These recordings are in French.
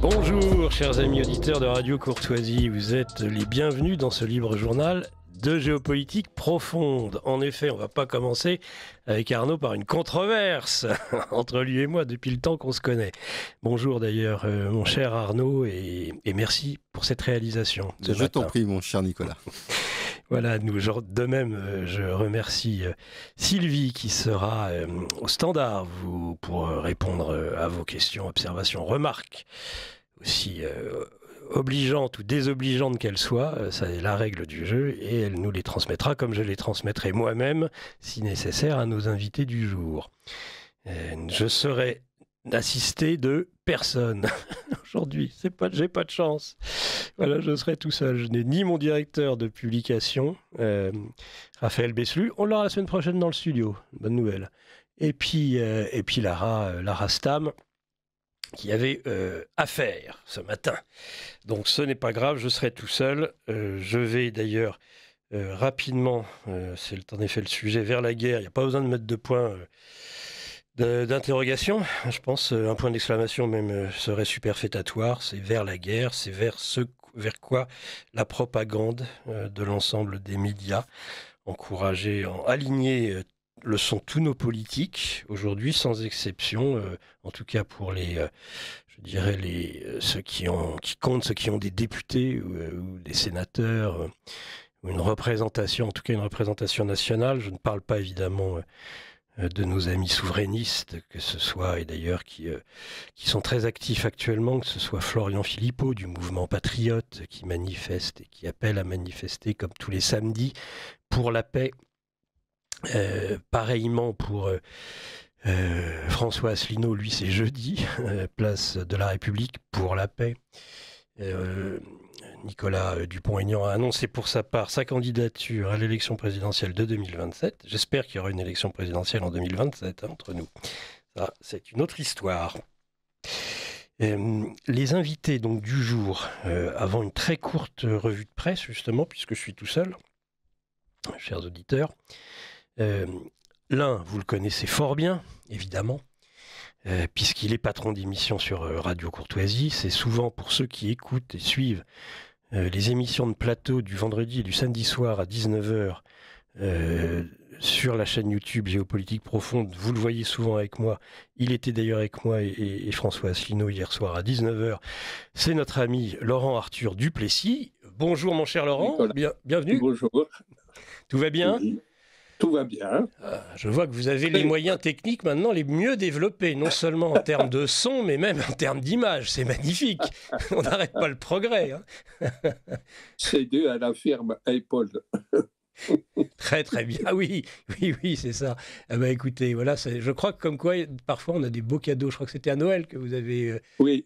Bonjour, chers amis auditeurs de Radio Courtoisie, vous êtes les bienvenus dans ce libre journal de géopolitique profonde. En effet, on ne va pas commencer avec Arnaud par une controverse entre lui et moi depuis le temps qu'on se connaît. Bonjour d'ailleurs, mon cher Arnaud, et merci pour cette réalisation. Je t'en prie, mon cher Nicolas. Voilà, de même, je remercie Sylvie qui sera au standard pour répondre à vos questions, observations, remarques, aussi obligeantes ou désobligeantes qu'elles soient. Ça est la règle du jeu et elle nous les transmettra comme je les transmettrai moi-même, si nécessaire, à nos invités du jour. Je serai assisté de personne aujourd'hui, j'ai pas de chance. Voilà, je serai tout seul. Je n'ai ni mon directeur de publication, Raphaël Beslu. On l'aura la semaine prochaine dans le studio. Bonne nouvelle. Et puis Lara Stam, qui avait affaire ce matin. Donc ce n'est pas grave, je serai tout seul. Je vais d'ailleurs rapidement, c'est en effet le sujet, vers la guerre. Il n'y a pas besoin de mettre de points d'interrogation. Je pense un point d'exclamation même serait superfétatoire. C'est vers la guerre, c'est vers quoi la propagande de l'ensemble des médias, aligner le sont tous nos politiques aujourd'hui, sans exception, en tout cas pour ceux qui comptent, ceux qui ont des députés ou des sénateurs, ou une représentation, en tout cas une représentation nationale. Je ne parle pas évidemment de nos amis souverainistes, que ce soit, et d'ailleurs qui sont très actifs actuellement, que ce soit Florian Philippot du mouvement Patriote qui manifeste et qui appelle à manifester comme tous les samedis pour la paix. Pareillement pour François Asselineau, lui c'est jeudi, place de la République pour la paix. Nicolas Dupont-Aignan a annoncé pour sa part sa candidature à l'élection présidentielle de 2027. J'espère qu'il y aura une élection présidentielle en 2027 entre nous. Ça, c'est une autre histoire. Les invités donc du jour, avant une très courte revue de presse justement, puisque je suis tout seul, chers auditeurs. L'un, vous le connaissez fort bien, évidemment, puisqu'il est patron d'émission sur Radio Courtoisie. C'est souvent pour ceux qui écoutent et suivent les émissions de plateau du vendredi et du samedi soir à 19h sur la chaîne YouTube Géopolitique Profonde. Vous le voyez souvent avec moi. Il était d'ailleurs avec moi et François Asselineau hier soir à 19h. C'est notre ami Laurent Arthur Duplessis. Bonjour mon cher Laurent, bienvenue. Bonjour. Tout va bien ? Oui. Tout va bien. Je vois que vous avez les moyens techniques maintenant les mieux développés, non seulement en termes de son, mais même en termes d'image. C'est magnifique. On n'arrête pas le progrès. C'est dû à la firme Apple. Très très bien. Ah oui, c'est ça. Ah bah écoutez, voilà, je crois que comme quoi, parfois on a des beaux cadeaux. Je crois que c'était à Noël que vous avez... Oui.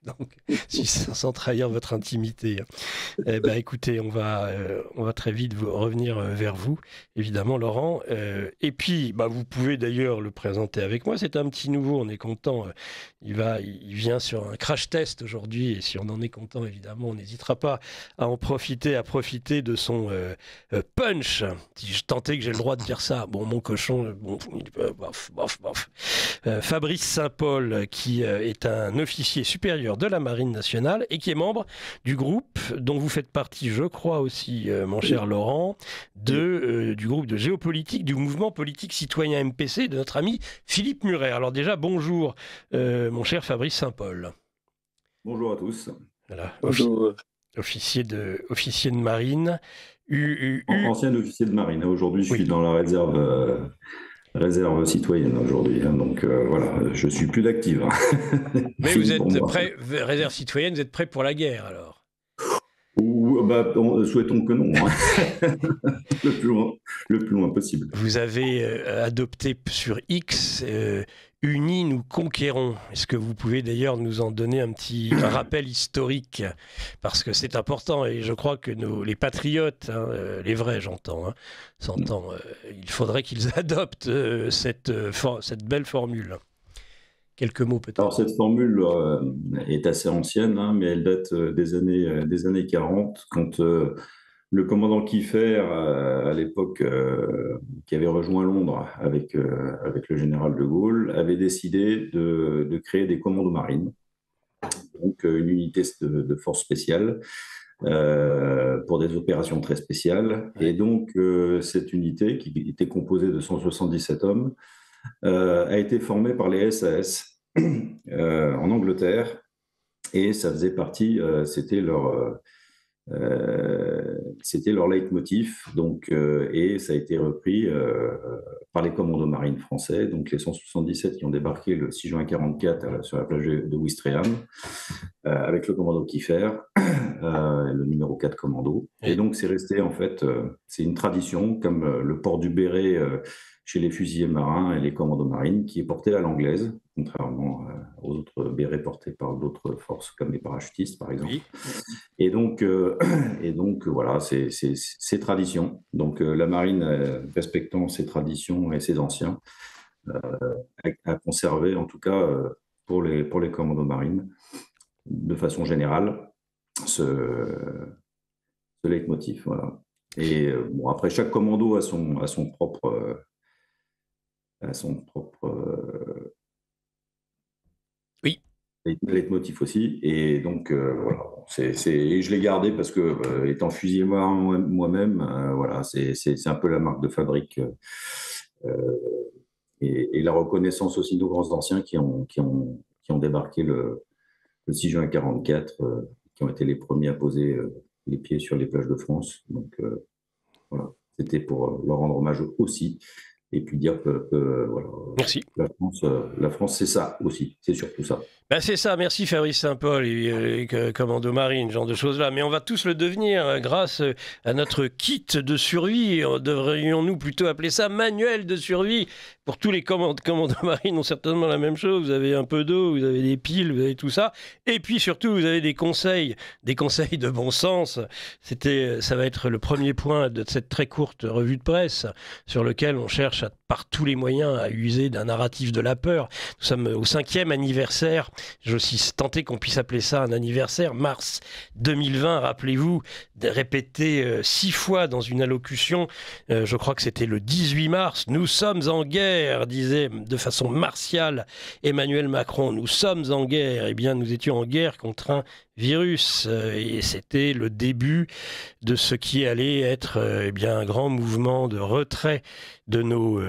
Donc, sans trahir votre intimité. Écoutez, on va très vite revenir vers vous, évidemment, Laurent. Et puis, vous pouvez d'ailleurs le présenter avec moi. C'est un petit nouveau, on est content. Il vient sur un crash test aujourd'hui. Et si on en est content, évidemment, on n'hésitera pas à profiter de son punch. Si je tentais que j'ai le droit de dire ça. Bon, mon cochon, bof. Fabrice Saint-Paul, qui est un officier supérieur de la Marine nationale et qui est membre du groupe dont vous faites partie, je crois aussi, mon cher Laurent, du groupe de géopolitique du mouvement politique citoyen MPC de notre ami Philippe Muret. Alors déjà, bonjour, mon cher Fabrice Saint-Paul. Bonjour à tous. Voilà. Bonjour. Officier de marine. Ancien officier de marine. Aujourd'hui, je suis dans la réserve citoyenne aujourd'hui. Donc voilà, je suis plus d'active. Mais vous êtes prêt, réserve citoyenne, vous êtes prêt pour la guerre alors ? Souhaitons que non. le plus loin possible. Vous avez adopté sur X Unis, nous conquérons. Est-ce que vous pouvez d'ailleurs nous en donner un petit rappel historique ? Parce que c'est important et je crois que les patriotes, les vrais j'entends, il faudrait qu'ils adoptent cette belle formule. Quelques mots peut-être. Alors cette formule est assez ancienne, mais elle date des années 40, quand le commandant Kieffer, à l'époque, qui avait rejoint Londres avec le général de Gaulle, avait décidé de créer des commandos marines donc une unité de force spéciale pour des opérations très spéciales. Et donc, cette unité, qui était composée de 177 hommes, a été formée par les SAS en Angleterre. Et ça faisait partie, c'était leur leitmotiv, donc, et ça a été repris par les commandos marines français, donc les 177 qui ont débarqué le 6 juin 1944 sur la plage de Ouistreham, avec le commando Kiefer, le numéro 4 commando. Et donc c'est resté, en fait, c'est une tradition, comme le port du béret chez les fusiliers marins et les commandos marines, qui est porté à l'anglaise, contrairement aux autres bérets portés par d'autres forces, comme les parachutistes, par exemple. Oui. Et donc voilà, c'est tradition. Donc la marine, respectant ses traditions et ses anciens, a conservé, en tout cas pour les commandos marines, de façon générale, ce leitmotiv. Voilà. Et bon, après, chaque commando a son propre oui. leitmotiv aussi. Et donc, voilà, et je l'ai gardé parce que, étant fusilier moi-même, voilà, c'est un peu la marque de fabrique. Et la reconnaissance aussi de nos grands anciens qui ont débarqué le 6 juin 1944, qui ont été les premiers à poser les pieds sur les plages de France. Donc, voilà, c'était pour leur rendre hommage aussi. Et puis dire que voilà, merci. La France, c'est ça aussi, c'est surtout ça. Ben c'est ça, merci Fabrice Saint-Paul et commando marine, genre de choses-là. Mais on va tous le devenir grâce à notre kit de survie. Devrions-nous plutôt appeler ça manuel de survie? Pour tous les commandos marines ont certainement la même chose. Vous avez un peu d'eau, vous avez des piles, vous avez tout ça. Et puis surtout, vous avez des conseils de bon sens. Ça va être le premier point de cette très courte revue de presse sur lequel on cherche par tous les moyens à user d'un narratif de la peur. Nous sommes au 5e anniversaire. J'ai aussi tenté qu'on puisse appeler ça un anniversaire. Mars 2020, rappelez-vous, répété 6 fois dans une allocution. Je crois que c'était le 18 mars. Nous sommes en guerre, disait de façon martiale Emmanuel Macron. Nous sommes en guerre. Eh bien, nous étions en guerre contre un virus. Et c'était le début de ce qui allait être eh bien, un grand mouvement de retrait de nos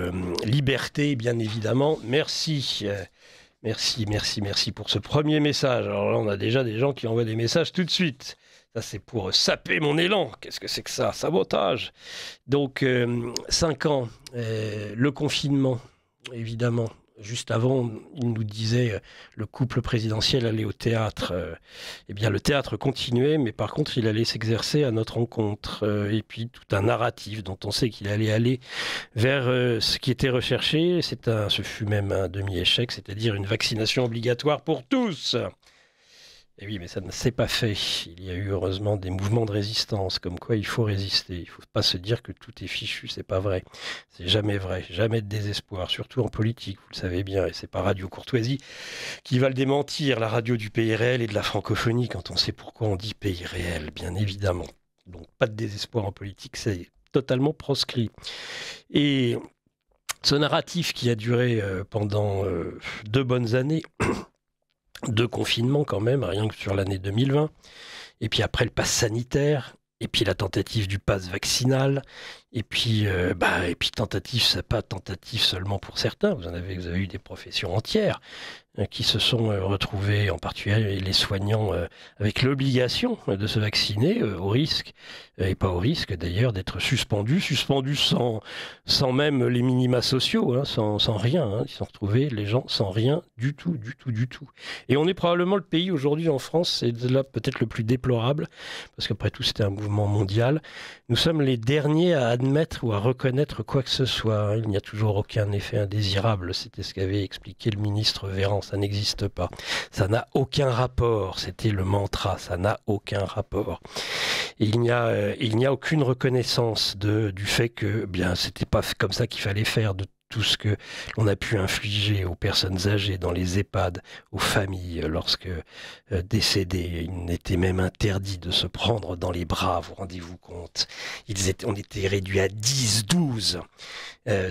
libertés, bien évidemment. Merci. Merci pour ce premier message. Alors là, on a déjà des gens qui envoient des messages tout de suite. Ça, c'est pour saper mon élan. Qu'est-ce que c'est que ça? Sabotage. Donc, 5 ans, le confinement, évidemment. Juste avant, il nous disait le couple présidentiel allait au théâtre. Eh bien, le théâtre continuait, mais par contre, il allait s'exercer à notre rencontre. Et puis, tout un narratif dont on sait qu'il allait aller vers ce qui était recherché. Ce fut même un demi-échec, c'est-à-dire une vaccination obligatoire pour tous. Et oui, mais ça ne s'est pas fait. Il y a eu heureusement des mouvements de résistance, comme quoi il faut résister. Il ne faut pas se dire que tout est fichu, c'est pas vrai. C'est jamais vrai, jamais de désespoir, surtout en politique, vous le savez bien, et c'est pas Radio Courtoisie qui va le démentir, la radio du pays réel et de la francophonie, quand on sait pourquoi on dit pays réel, bien évidemment. Donc pas de désespoir en politique, c'est totalement proscrit. Et ce narratif qui a duré pendant 2 bonnes années, 2 confinements quand même, rien que sur l'année 2020, et puis après le pass sanitaire, et puis la tentative du pass vaccinal, et puis tentative, c'est pas tentative seulement pour certains, vous avez eu des professions entières qui se sont retrouvées, en particulier les soignants, avec l'obligation de se vacciner, au risque, et pas au risque d'ailleurs, d'être suspendus sans même les minima sociaux, hein, sans rien. Hein, ils se sont retrouvés, les gens, sans rien du tout. Et on est probablement le pays aujourd'hui en France, c'est là peut-être le plus déplorable, parce qu'après tout c'était un mouvement mondial. Nous sommes les derniers à admettre ou à reconnaître quoi que ce soit. Il n'y a toujours aucun effet indésirable, c'était ce qu'avait expliqué le ministre Véran. Ça n'existe pas. Ça n'a aucun rapport. C'était le mantra. Ça n'a aucun rapport. Et il n'y a aucune reconnaissance du fait que bien c'était pas comme ça qu'il fallait faire. De tout ce que l'on a pu infliger aux personnes âgées dans les EHPAD, aux familles, lorsque décédées. Il n'était même interdit de se prendre dans les bras, vous rendez-vous compte. On était réduits à 10, 12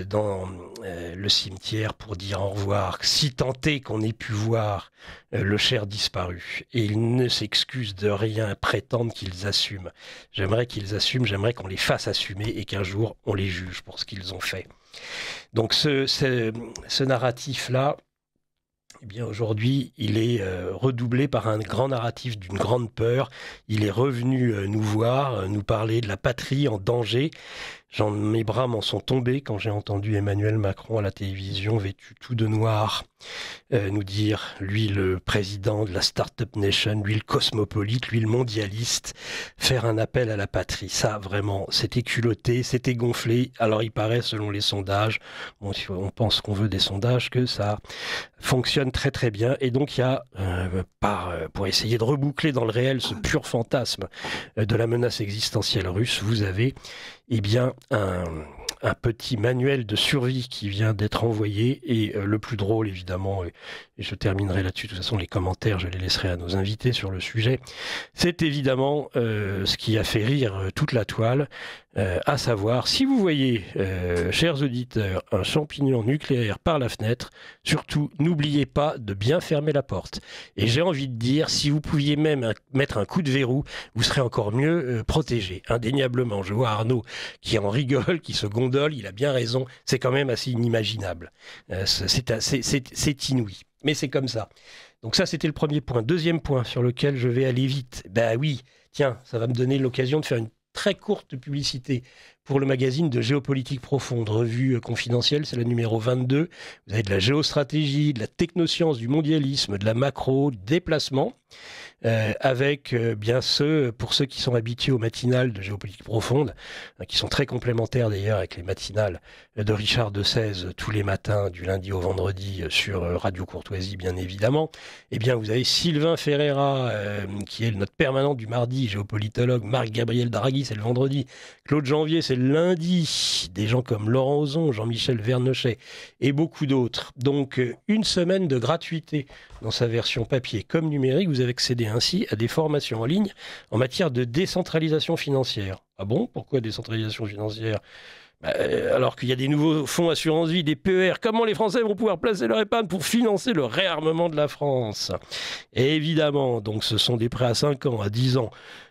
dans le cimetière pour dire au revoir, si tant est qu'on ait pu voir le cher disparu. Et ils ne s'excusent de rien, prétendent qu'ils assument. J'aimerais qu'ils assument, j'aimerais qu'on les fasse assumer et qu'un jour on les juge pour ce qu'ils ont fait. Donc ce narratif-là, eh bien aujourd'hui, il est redoublé par un grand narratif d'une grande peur. Il est revenu nous voir, nous parler de la patrie en danger. Mes bras m'en sont tombés quand j'ai entendu Emmanuel Macron à la télévision, vêtu tout de noir, nous dire, lui le président de la Startup Nation, lui le cosmopolite, lui le mondialiste, faire un appel à la patrie. Ça, vraiment, c'était culotté, c'était gonflé. Alors il paraît, selon les sondages, bon, on pense qu'on veut des sondages, que ça fonctionne très très bien. Et donc il y a, pour essayer de reboucler dans le réel ce pur fantasme de la menace existentielle russe, vous avez bien un petit manuel de survie qui vient d'être envoyé, et le plus drôle évidemment, et je terminerai là-dessus, de toute façon les commentaires je les laisserai à nos invités sur le sujet, c'est évidemment ce qui a fait rire toute la toile, à savoir, si vous voyez, chers auditeurs, un champignon nucléaire par la fenêtre, surtout n'oubliez pas de bien fermer la porte. Et j'ai envie de dire, si vous pouviez même mettre un coup de verrou, vous serez encore mieux protégé, indéniablement. Je vois Arnaud qui en rigole, qui se gondole, il a bien raison, c'est quand même assez inimaginable. C'est inouï, mais c'est comme ça. Donc ça, c'était le premier point. Deuxième point sur lequel je vais aller vite. Ben oui, tiens, ça va me donner l'occasion de faire une très courte publicité pour le magazine de géopolitique profonde, revue confidentielle, c'est la numéro 22. Vous avez de la géostratégie, de la technoscience, du mondialisme, de la macro, des placements, avec bien pour ceux qui sont habitués aux matinales de géopolitique profonde, qui sont très complémentaires d'ailleurs avec les matinales de Richard de Sèze tous les matins, du lundi au vendredi, sur Radio Courtoisie bien évidemment. Eh bien vous avez Sylvain Ferreira, qui est notre permanent du mardi, géopolitologue, Marc-Gabriel Draghi, c'est le vendredi, Claude Janvier, c'est le lundi, des gens comme Laurent Ozon, Jean-Michel Vernochet et beaucoup d'autres. Donc une semaine de gratuité dans sa version papier comme numérique. Vous avez accédé ainsi à des formations en ligne en matière de décentralisation financière. Ah bon? Pourquoi décentralisation financière? Alors qu'il y a des nouveaux fonds assurance vie, des PER, comment les Français vont pouvoir placer leur épargne pour financer le réarmement de la France? Et évidemment, donc ce sont des prêts à 5 ans, à 10 ans.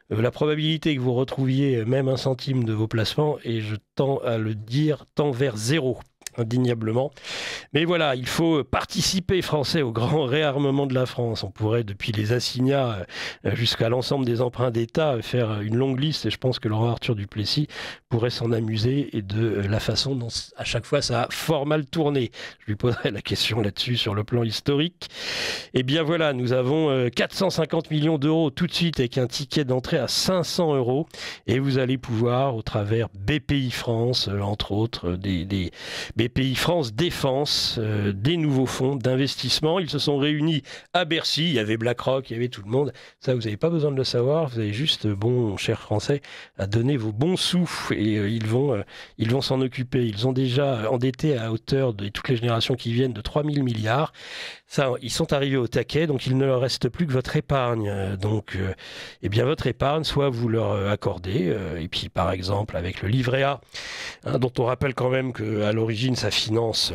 La probabilité que vous retrouviez même un centime de vos placements, et je tends à le dire, tend vers 0. Indéniablement. Mais voilà, il faut participer, Français, au grand réarmement de la France. On pourrait, depuis les assignats jusqu'à l'ensemble des emprunts d'État, faire une longue liste, et je pense que Laurent Arthur Duplessis pourrait s'en amuser, et de la façon dont à chaque fois ça a fort mal tourné. Je lui poserai la question là-dessus sur le plan historique. Et bien voilà, nous avons 450 millions d'euros tout de suite, avec un ticket d'entrée à 500 euros, et vous allez pouvoir, au travers BPI France, entre autres, des BPI France Défense, des nouveaux fonds d'investissement. Ils se sont réunis à Bercy, il y avait BlackRock, il y avait tout le monde. Ça, vous n'avez pas besoin de le savoir, vous avez juste, chers Français, à donner vos bons sous, et ils vont s'en occuper. Ils ont déjà endetté à hauteur de toutes les générations qui viennent de 3 000 milliards. Ça, ils sont arrivés au taquet, donc il ne leur reste plus que votre épargne. Donc, votre épargne, soit vous leur accordez, et puis par exemple avec le livret A, dont on rappelle quand même qu'à l'origine, ça finance,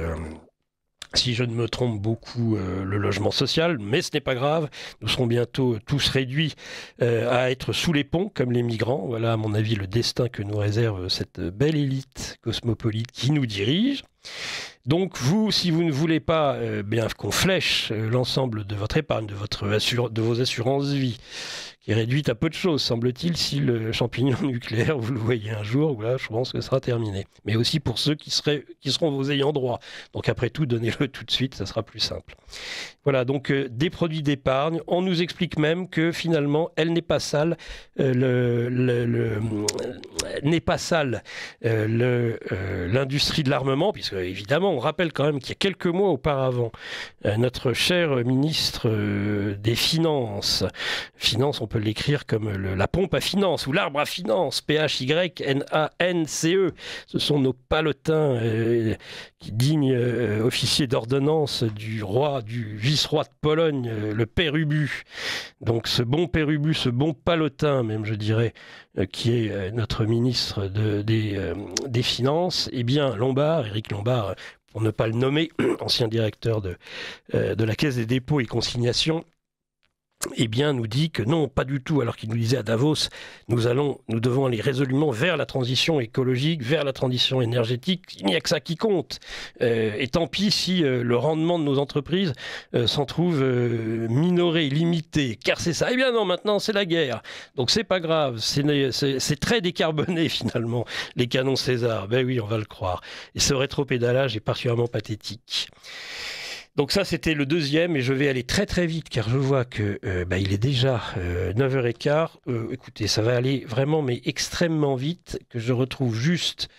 si je ne me trompe beaucoup, le logement social, mais ce n'est pas grave, nous serons bientôt tous réduits à être sous les ponts, comme les migrants. Voilà, à mon avis, le destin que nous réserve cette belle élite cosmopolite qui nous dirige. Donc vous, si vous ne voulez pas qu'on flèche l'ensemble de votre épargne, de vos assurances vie, qui est réduite à peu de choses, semble-t-il, si le champignon nucléaire, vous le voyez un jour, voilà, je pense que ce sera terminé. Mais aussi pour ceux qui seront vos ayants droit. Donc après tout, donnez-le tout de suite, ça sera plus simple. Voilà, donc des produits d'épargne. On nous explique même que finalement, elle n'est pas sale. L'industrie de l'armement, puisque évidemment, on rappelle quand même qu'il y a quelques mois auparavant, notre cher ministre des Finances, on peut l'écrire comme la pompe à finance ou l'arbre à finance, P-H-Y-N-A-N-C-E. Ce sont nos palotins dignes officiers d'ordonnance du vice-roi de Pologne, le père Ubu. Donc ce bon père Ubu, ce bon palotin même je dirais, qui est notre ministre des Finances, eh bien Lombard, Éric Lombard, pour ne pas le nommer, ancien directeur de la Caisse des dépôts et consignations, eh bien, nous dit que non, pas du tout, alors qu'il nous disait à Davos, nous devons aller résolument vers la transition écologique, vers la transition énergétique, il n'y a que ça qui compte. Et tant pis si le rendement de nos entreprises s'en trouve minoré, limité, car c'est ça. Eh bien non, maintenant c'est la guerre, donc c'est pas grave, c'est très décarboné finalement, les canons César, ben oui, on va le croire. Et ce rétropédalage est particulièrement pathétique. Donc ça, c'était le deuxième, et je vais aller très très vite, car je vois que il est déjà 9h15. Écoutez, ça va aller vraiment, mais extrêmement vite, que je retrouve juste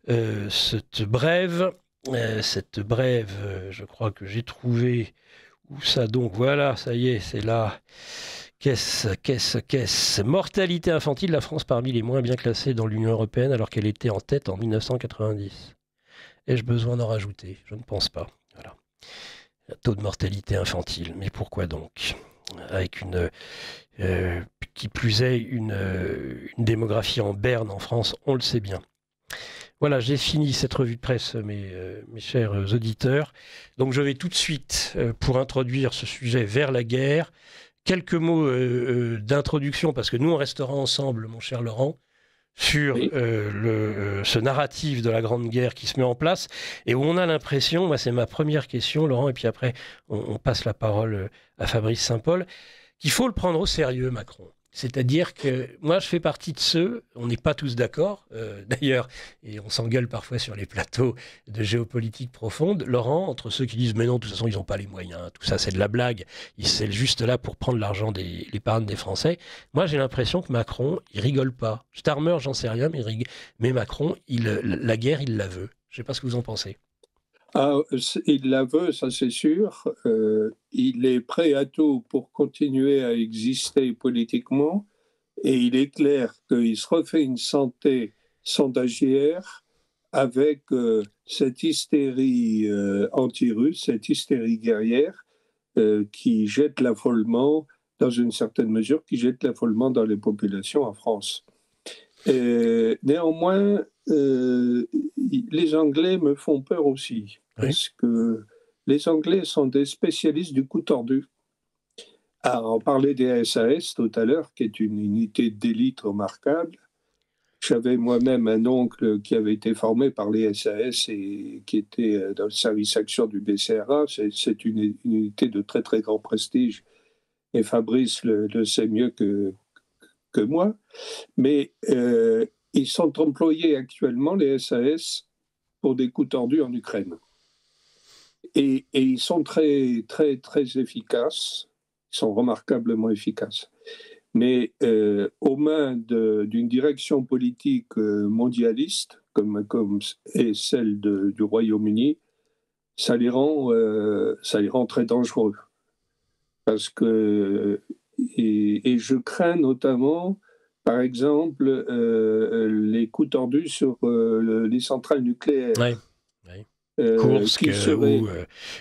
cette brève. Je crois que j'ai trouvé... Où ça donc? Voilà, ça y est, c'est là. Qu'est-ce mortalité infantile, la France parmi les moins bien classés dans l'Union européenne, alors qu'elle était en tête en 1990. Ai-je besoin d'en rajouter? Je ne pense pas. Voilà. Taux de mortalité infantile. Mais pourquoi donc? Avec qui plus est, une démographie en berne en France, on le sait bien. Voilà, j'ai fini cette revue de presse, mes chers auditeurs. Donc je vais tout de suite, pour introduire ce sujet vers la guerre, quelques mots d'introduction, parce que nous on restera ensemble, mon cher Laurent, sur ce narratif de la Grande Guerre qui se met en place, et où on a l'impression, moi c'est ma première question, Laurent, et puis après on passe la parole à Fabrice Saint-Paul, qu'il faut le prendre au sérieux, Macron. C'est-à-dire que moi je fais partie de ceux, on n'est pas tous d'accord d'ailleurs, et on s'engueule parfois sur les plateaux de géopolitique profonde, Laurent, entre ceux qui disent mais non, de toute façon ils n'ont pas les moyens, tout ça c'est de la blague, c'est juste là pour prendre l'argent des l'épargne des Français. Moi j'ai l'impression que Macron, il rigole pas. Starmer, j'en sais rien, mais Macron, la guerre, il la veut. Je ne sais pas ce que vous en pensez. Ah, il la veut, ça c'est sûr. Il est prêt à tout pour continuer à exister politiquement. Et il est clair qu'il se refait une santé sondagière avec cette hystérie anti-russe, cette hystérie guerrière qui jette l'affolement, dans une certaine mesure, qui jette l'affolement dans les populations en France. Néanmoins, les Anglais me font peur aussi, parce que les Anglais sont des spécialistes du coup tordu. On parlait des SAS tout à l'heure, qui est une unité d'élite remarquable. J'avais moi-même un oncle qui avait été formé par les SAS et qui était dans le service action du BCRA. C'est une unité de très très grand prestige, et Fabrice le sait mieux que moi. Mais ils sont employés actuellement, les SAS, pour des coups tordus en Ukraine. Et ils sont très, très, très efficaces. Ils sont remarquablement efficaces. Mais aux mains d'une direction politique mondialiste, comme est celle du Royaume-Uni, ça les rend très dangereux. Parce que, et je crains notamment, par exemple, les coups tordus sur les centrales nucléaires. Ouais. Kursk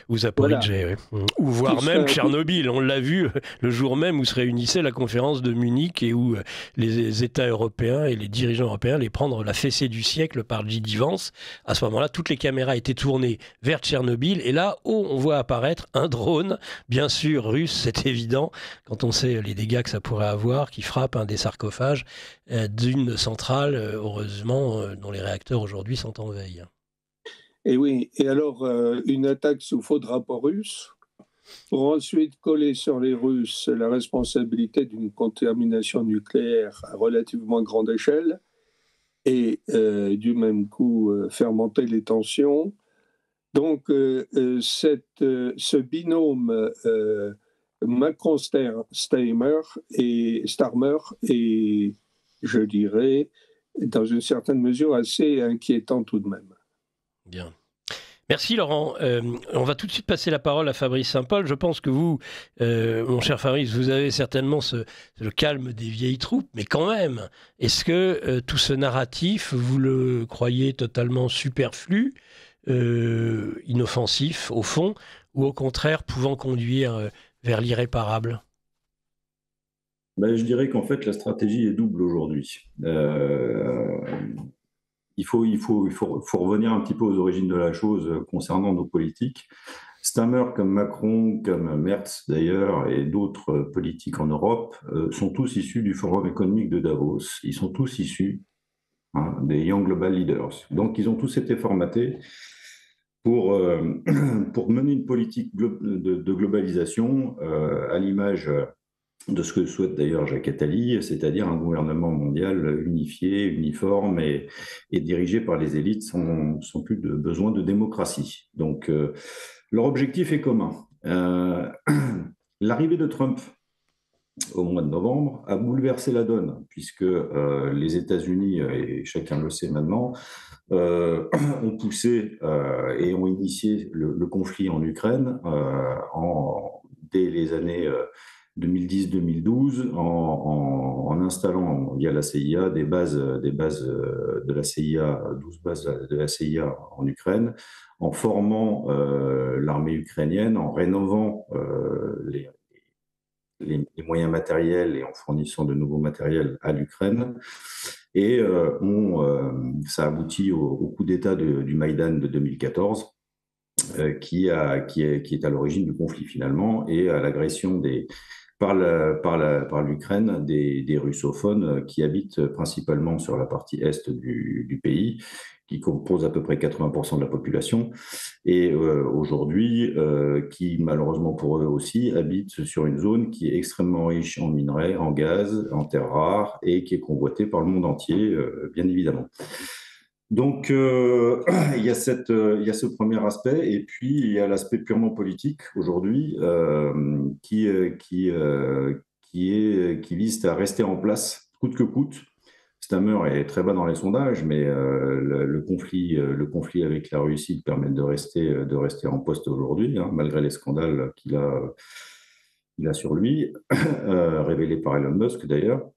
ou Zaporijjie, voilà. Ou voire même Tchernobyl. On l'a vu le jour même où se réunissait la conférence de Munich et où les États européens et les dirigeants européens allaient prendre la fessée du siècle par J.D. Vance. À ce moment-là, toutes les caméras étaient tournées vers Tchernobyl et là, on voit apparaître un drone, bien sûr russe, c'est évident, quand on sait les dégâts que ça pourrait avoir, qui frappe un des sarcophages d'une centrale, heureusement, dont les réacteurs aujourd'hui sont en veille. Et oui, et alors une attaque sous faux drapeau russe, pour ensuite coller sur les Russes la responsabilité d'une contamination nucléaire à relativement grande échelle, et du même coup faire monter les tensions. Donc ce binôme Macron-Starmer est, je dirais, dans une certaine mesure assez inquiétant tout de même. Bien. Merci Laurent. On va tout de suite passer la parole à Fabrice Saint-Paul. Je pense que vous, mon cher Fabrice, vous avez certainement le calme des vieilles troupes, mais quand même, est-ce que tout ce narratif, vous le croyez totalement superflu, inoffensif au fond, ou au contraire pouvant conduire vers l'irréparable ? Ben, je dirais qu'en fait, la stratégie est double aujourd'hui. Il faut revenir un petit peu aux origines de la chose concernant nos politiques. Stammer, comme Macron, comme Merz d'ailleurs, et d'autres politiques en Europe, sont tous issus du Forum économique de Davos. Ils sont tous issus des Young Global Leaders. Donc, ils ont tous été formatés pour mener une politique de globalisation à l'image de ce que souhaite d'ailleurs Jacques Attali, c'est-à-dire un gouvernement mondial unifié, uniforme et dirigé par les élites sans plus de besoin de démocratie. Donc, leur objectif est commun. L'arrivée de Trump au mois de novembre a bouleversé la donne, puisque les États-Unis, et chacun le sait maintenant, ont poussé et ont initié le conflit en Ukraine dès les années 2010-2012 en installant via la CIA des bases de la CIA, 12 bases de la CIA en Ukraine, en formant l'armée ukrainienne, en rénovant les moyens matériels et en fournissant de nouveaux matériels à l'Ukraine. Et ça aboutit au coup d'État du Maïdan de 2014, qui est à l'origine du conflit finalement, et à l'agression par l'Ukraine des russophones qui habitent principalement sur la partie est du pays, qui compose à peu près 80% de la population, et aujourd'hui, qui malheureusement pour eux aussi, habitent sur une zone qui est extrêmement riche en minerais, en gaz, en terres rares, et qui est convoitée par le monde entier, bien évidemment. Donc, il y a ce premier aspect, et puis il y a l'aspect purement politique aujourd'hui qui vise à rester en place coûte que coûte. Stammer est très bas dans les sondages, mais le conflit avec la Russie lui permet de rester en poste aujourd'hui, malgré les scandales qu'il a sur lui, révélés par Elon Musk d'ailleurs.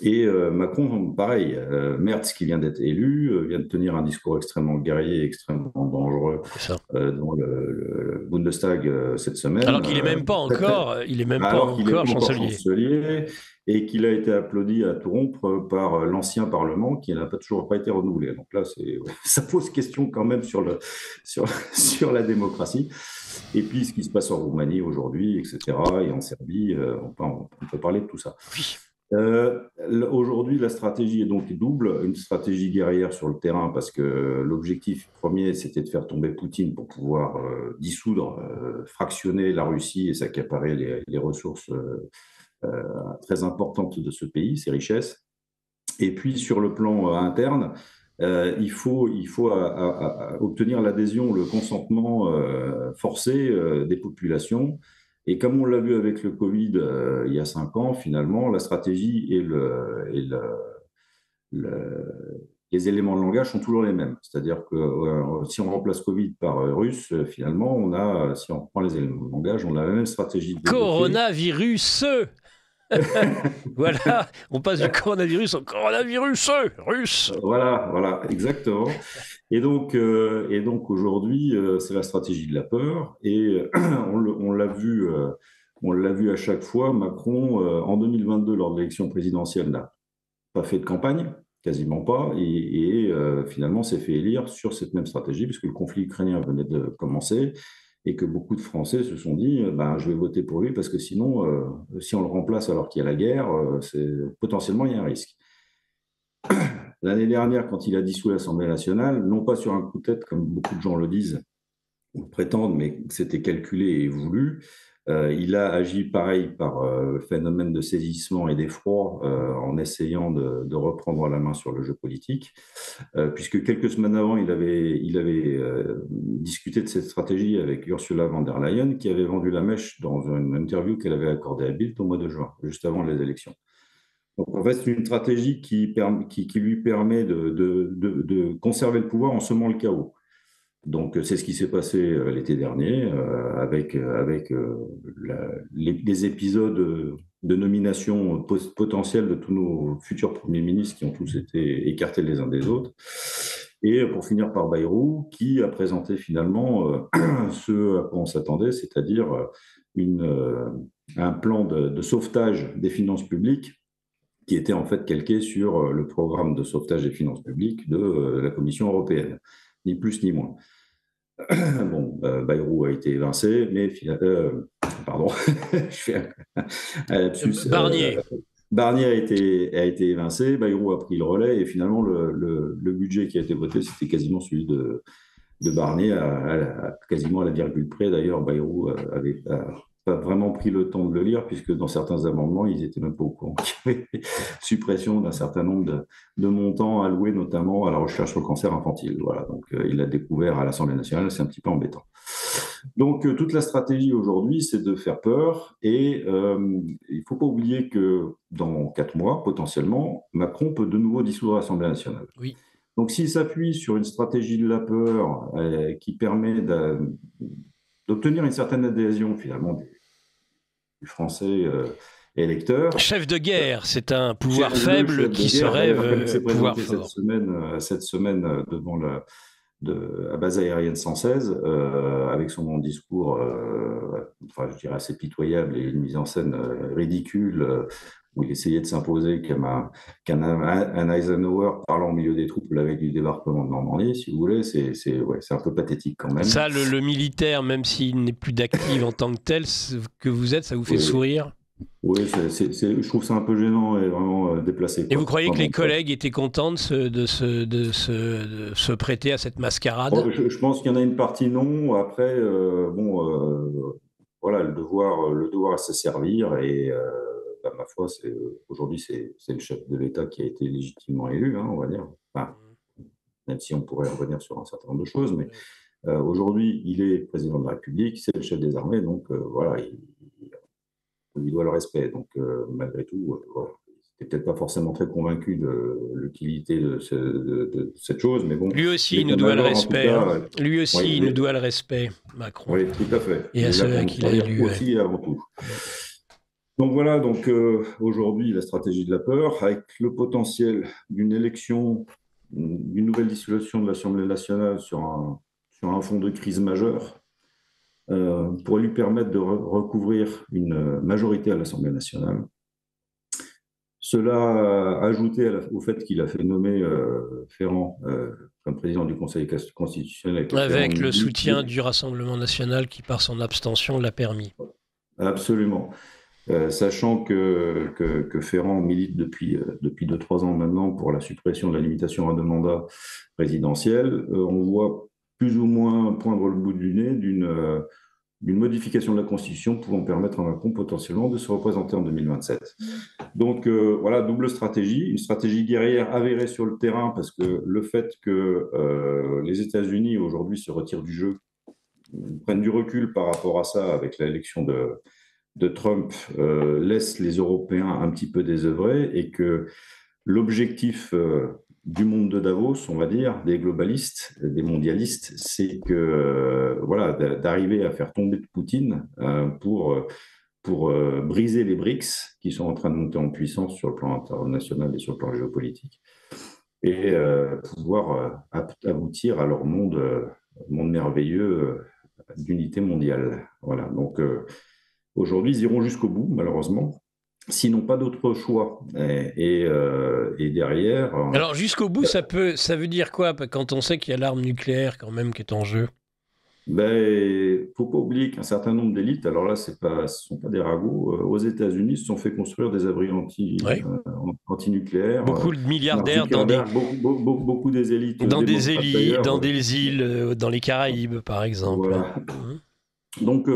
Et Macron, pareil, Merz qui vient d'être élu, vient de tenir un discours extrêmement guerrier, extrêmement dangereux dans le Bundestag cette semaine. Alors qu'il n'est même pas encore, chancelier. Et qu'il a été applaudi à tout rompre par l'ancien Parlement qui n'a toujours pas été renouvelé. Donc là, ça pose question quand même sur la démocratie. Et puis ce qui se passe en Roumanie aujourd'hui, etc., et en Serbie, on peut parler de tout ça. Oui. Aujourd'hui, la stratégie est donc double, une stratégie guerrière sur le terrain, parce que l'objectif premier, c'était de faire tomber Poutine pour pouvoir dissoudre, fractionner la Russie et s'accaparer les ressources très importantes de ce pays, ses richesses. Et puis, sur le plan interne, il faut obtenir l'adhésion, le consentement forcé des populations. Et comme on l'a vu avec le Covid il y a 5 ans, finalement, la stratégie et les éléments de langage sont toujours les mêmes. C'est-à-dire que si on remplace Covid par russe, finalement, si on reprend les éléments de langage, on a la même stratégie. Coronavirus. Voilà, on passe du coronavirus au coronavirus russe. Voilà, exactement. Et donc aujourd'hui, c'est la stratégie de la peur. Et on l'a vu à chaque fois. Macron, en 2022, lors de l'élection présidentielle, n'a pas fait de campagne, quasiment pas, et finalement s'est fait élire sur cette même stratégie, puisque le conflit ukrainien venait de commencer. Et que beaucoup de Français se sont dit je vais voter pour lui parce que sinon, si on le remplace alors qu'il y a la guerre, potentiellement il y a un risque. L'année dernière, quand il a dissous l'Assemblée nationale, non pas sur un coup de tête comme beaucoup de gens le disent ou le prétendent, mais c'était calculé et voulu, il a agi pareil par phénomène de saisissement et d'effroi en essayant de reprendre la main sur le jeu politique, puisque quelques semaines avant, il avait discuté de cette stratégie avec Ursula von der Leyen, qui avait vendu la mèche dans une interview qu'elle avait accordée à Bild au mois de juin, juste avant les élections. Donc en fait, c'est une stratégie qui lui permet de conserver le pouvoir en semant le chaos. Donc, c'est ce qui s'est passé l'été dernier avec les épisodes de nomination potentielle de tous nos futurs premiers ministres qui ont tous été écartés les uns des autres. Et pour finir par Bayrou, qui a présenté finalement ce à quoi on s'attendait, c'est-à-dire un plan de sauvetage des finances publiques qui était en fait calqué sur le programme de sauvetage des finances publiques de la Commission européenne, ni plus ni moins. Bon, Bayrou a été évincé, mais pardon, je fais un lapsus. Barnier. Barnier a été évincé, Bayrou a pris le relais, et finalement, le budget qui a été voté, c'était quasiment celui de Barnier, quasiment à la virgule près. D'ailleurs, Bayrou avait pas vraiment pris le temps de le lire, puisque dans certains amendements, ils n'étaient même pas au courant qu'il y avait suppression d'un certain nombre de montants alloués notamment à la recherche sur le cancer infantile. Voilà, donc il l'a découvert à l'Assemblée nationale, c'est un petit peu embêtant. Donc toute la stratégie aujourd'hui, c'est de faire peur, et il ne faut pas oublier que dans 4 mois, potentiellement, Macron peut de nouveau dissoudre l'Assemblée nationale. Oui. Donc s'il s'appuie sur une stratégie de la peur qui permet d'obtenir une certaine adhésion finalement du Français électeur. Chef de guerre, c'est un pouvoir faible qui se rêve pouvoir fort. Cette semaine devant à base aérienne 116, avec son discours, enfin, je dirais assez pitoyable et une mise en scène ridicule, où il essayait de s'imposer qu'un Eisenhower parlant au milieu des troupes la veille du débarquement de Normandie, si vous voulez, c'est un peu pathétique quand même. Ça, le militaire, même s'il n'est plus d'actif en tant que tel, que vous êtes, ça vous fait sourire? Oui, je trouve ça un peu gênant et vraiment déplacé. Et vous croyez que les collègues étaient contents de se prêter à cette mascarade? Je pense qu'il y en a une partie non. Après, voilà, le devoir à se servir, et ma foi, aujourd'hui, c'est le chef de l'État qui a été légitimement élu, hein, on va dire. Enfin, même si on pourrait revenir sur un certain nombre de choses, mais aujourd'hui, il est président de la République, c'est le chef des armées, donc voilà, il lui doit le respect. Donc, malgré tout, voilà. Il n'était peut-être pas forcément très convaincu de l'utilité de cette chose, mais bon. Lui aussi, il nous doit le respect. Lui aussi, il nous doit le respect, Macron. Oui, tout à fait. Et à ceux qui l'a élu. Aussi et avant tout. Donc voilà, aujourd'hui, la stratégie de la peur, avec le potentiel d'une élection, d'une nouvelle dissolution de l'Assemblée nationale sur un fond de crise majeure, pourrait lui permettre de recouvrir une majorité à l'Assemblée nationale. Cela ajouté au fait qu'il a fait nommer Ferrand comme président du Conseil constitutionnel. Avec le soutien du Rassemblement national qui, par son abstention, l'a permis. Absolument. Sachant que Ferrand milite depuis 2-3 ans maintenant pour la suppression de la limitation à 2 mandats présidentiels, on voit plus ou moins poindre le bout du nez d'une modification de la Constitution pouvant permettre à Macron potentiellement de se représenter en 2027. Donc voilà, double stratégie, une stratégie guerrière avérée sur le terrain, parce que le fait que les États-Unis aujourd'hui se retirent du jeu, prennent du recul par rapport à ça avec l'élection de Trump, laisse les Européens un petit peu désœuvrés, et que l'objectif du monde de Davos, on va dire, des globalistes, des mondialistes, c'est voilà, d'arriver à faire tomber Poutine pour briser les BRICS qui sont en train de monter en puissance sur le plan international et sur le plan géopolitique, et pouvoir aboutir à leur monde merveilleux d'unité mondiale. Voilà, donc aujourd'hui, ils iront jusqu'au bout, malheureusement. Sinon, pas d'autre choix. Et derrière... Alors, jusqu'au bout, ça veut dire quoi quand on sait qu'il y a l'arme nucléaire quand même qui est en jeu? Il faut pas oublier qu'un certain nombre d'élites, alors là, ce ne sont pas des ragots, aux États-Unis se sont fait construire des abris anti-nucléaires. Beaucoup de milliardaires beaucoup des élites. Dans des îles, dans les Caraïbes, par exemple. Voilà. Donc,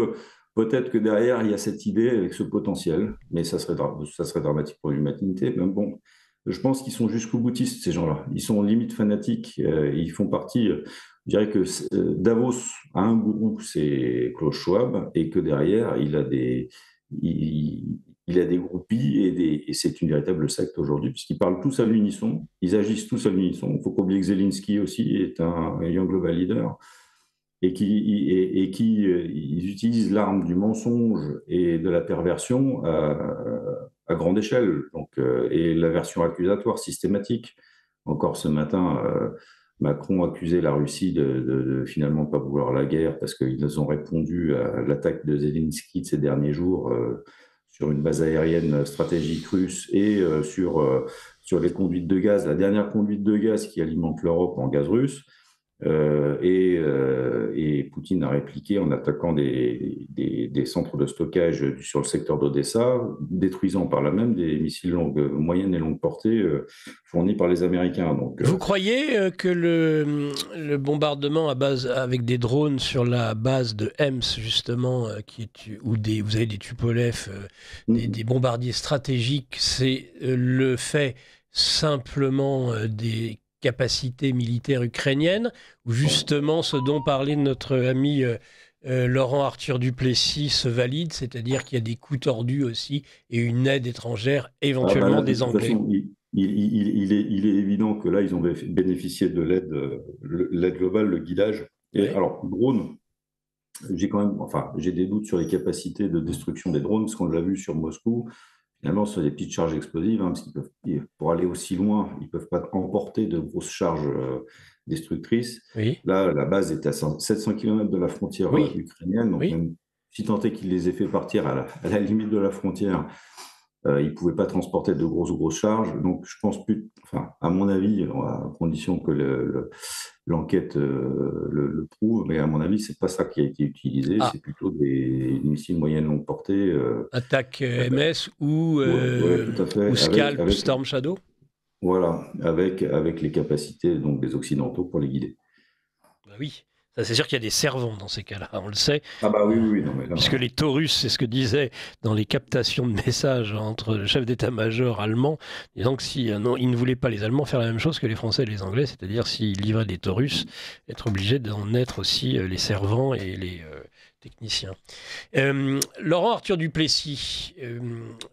peut-être que derrière, il y a cette idée avec ce potentiel, mais ça serait dramatique pour l'humanité. Mais bon, je pense qu'ils sont jusqu'au boutistes, ces gens-là. Ils sont limite fanatiques. Ils font partie... Je dirais que Davos a un gourou, c'est Klaus Schwab, et que derrière, il a des groupies, et c'est une véritable secte aujourd'hui, puisqu'ils parlent tous à l'unisson, ils agissent tous à l'unisson. Il ne faut pas oublier que Zelensky aussi est un young global leader. ils utilisent l'arme du mensonge et de la perversion à grande échelle, donc, et la version accusatoire systématique. Encore ce matin, Macron accusait la Russie de finalement pas vouloir la guerre parce qu'ils ont répondu à l'attaque de Zelensky de ces derniers jours sur une base aérienne stratégique russe et sur les conduites de gaz, la dernière conduite de gaz qui alimente l'Europe en gaz russe. Et Poutine a répliqué en attaquant des centres de stockage sur le secteur d'Odessa, détruisant par là même des missiles moyenne et longue portée fournis par les Américains. Donc, vous croyez que le bombardement avec des drones sur la base de Ems, justement, où vous avez des Tupolev, des bombardiers stratégiques, c'est le fait simplement des capacités militaires ukrainiennes, ou justement ce dont parlait notre ami Laurent Arthur Duplessis se valide, c'est-à-dire qu'il y a des coups tordus aussi et une aide étrangère éventuellement des Anglais. Façon, il est évident que là, ils ont bénéficié de l'aide globale, le guidage. Et alors, drone, j'ai des doutes sur les capacités de destruction des drones, parce qu'on l'a vu sur Moscou. Finalement, ce sont des petites charges explosives, parce qu'ils pour aller aussi loin, ils ne peuvent pas emporter de grosses charges destructrices. Oui. Là, la base est à 700 km de la frontière ukrainienne, donc même si tant est qu'ils les aient fait partir à la limite de la frontière, ils ne pouvaient pas transporter de grosses charges. Donc, je pense à mon avis, à condition que l'enquête le prouve, mais à mon avis, c'est pas ça qui a été utilisé, c'est plutôt des missiles moyenne longue portée. Attaque MS ou Scalp ou Storm Shadow. Voilà, avec les capacités donc des Occidentaux pour les guider. Bah oui. Ça, c'est sûr qu'il y a des servants dans ces cas-là, on le sait. Ah bah oui. Non, mais là, puisque les Taurus, c'est ce que disait dans les captations de messages entre le chef d'état-major allemand, disant que ils ne voulaient pas les Allemands faire la même chose que les Français et les Anglais, c'est-à-dire s'ils livraient des Taurus, être obligés d'en être aussi les servants et les techniciens. Laurent Arthur Duplessis,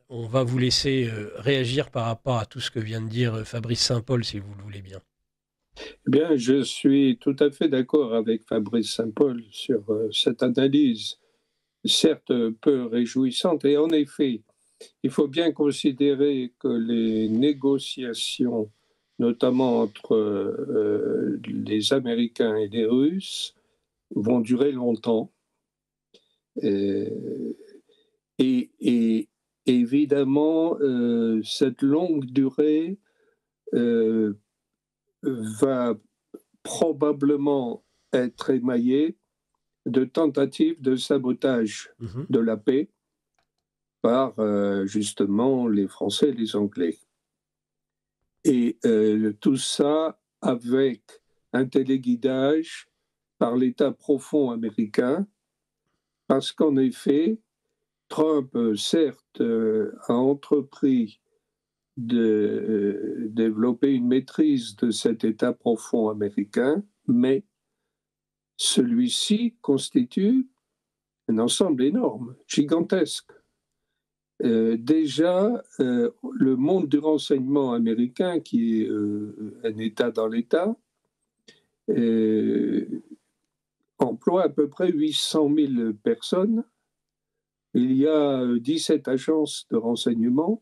on va vous laisser réagir par rapport à tout ce que vient de dire Fabrice Saint-Paul, si vous le voulez bien. Eh bien, je suis tout à fait d'accord avec Fabrice Saint-Paul sur cette analyse, certes peu réjouissante. Et en effet, il faut bien considérer que les négociations, notamment entre les Américains et les Russes, vont durer longtemps. Et évidemment, cette longue durée va probablement être émaillée de tentatives de sabotage de la paix par justement les Français et les Anglais. Et tout ça avec un téléguidage par l'État profond américain, parce qu'en effet, Trump, certes, a entrepris de développer une maîtrise de cet État profond américain, mais celui-ci constitue un ensemble énorme, gigantesque. Déjà, le monde du renseignement américain, qui est un État dans l'État, emploie à peu près 800 000 personnes. Il y a 17 agences de renseignement.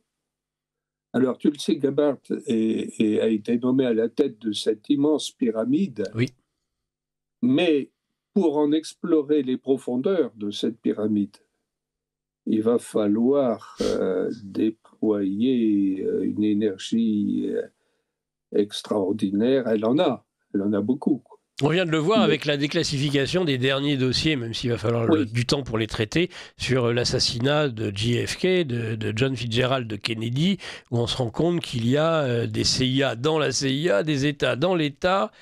Alors, Tulsi Gabbard a été nommé à la tête de cette immense pyramide. Oui. Mais pour en explorer les profondeurs de cette pyramide, il va falloir déployer une énergie extraordinaire. Elle en a beaucoup. On vient de le voir avec la déclassification des derniers dossiers, même s'il va falloir du temps pour les traiter, sur l'assassinat de JFK, de John Fitzgerald de Kennedy, où on se rend compte qu'il y a des CIA dans la CIA, des États dans l'État.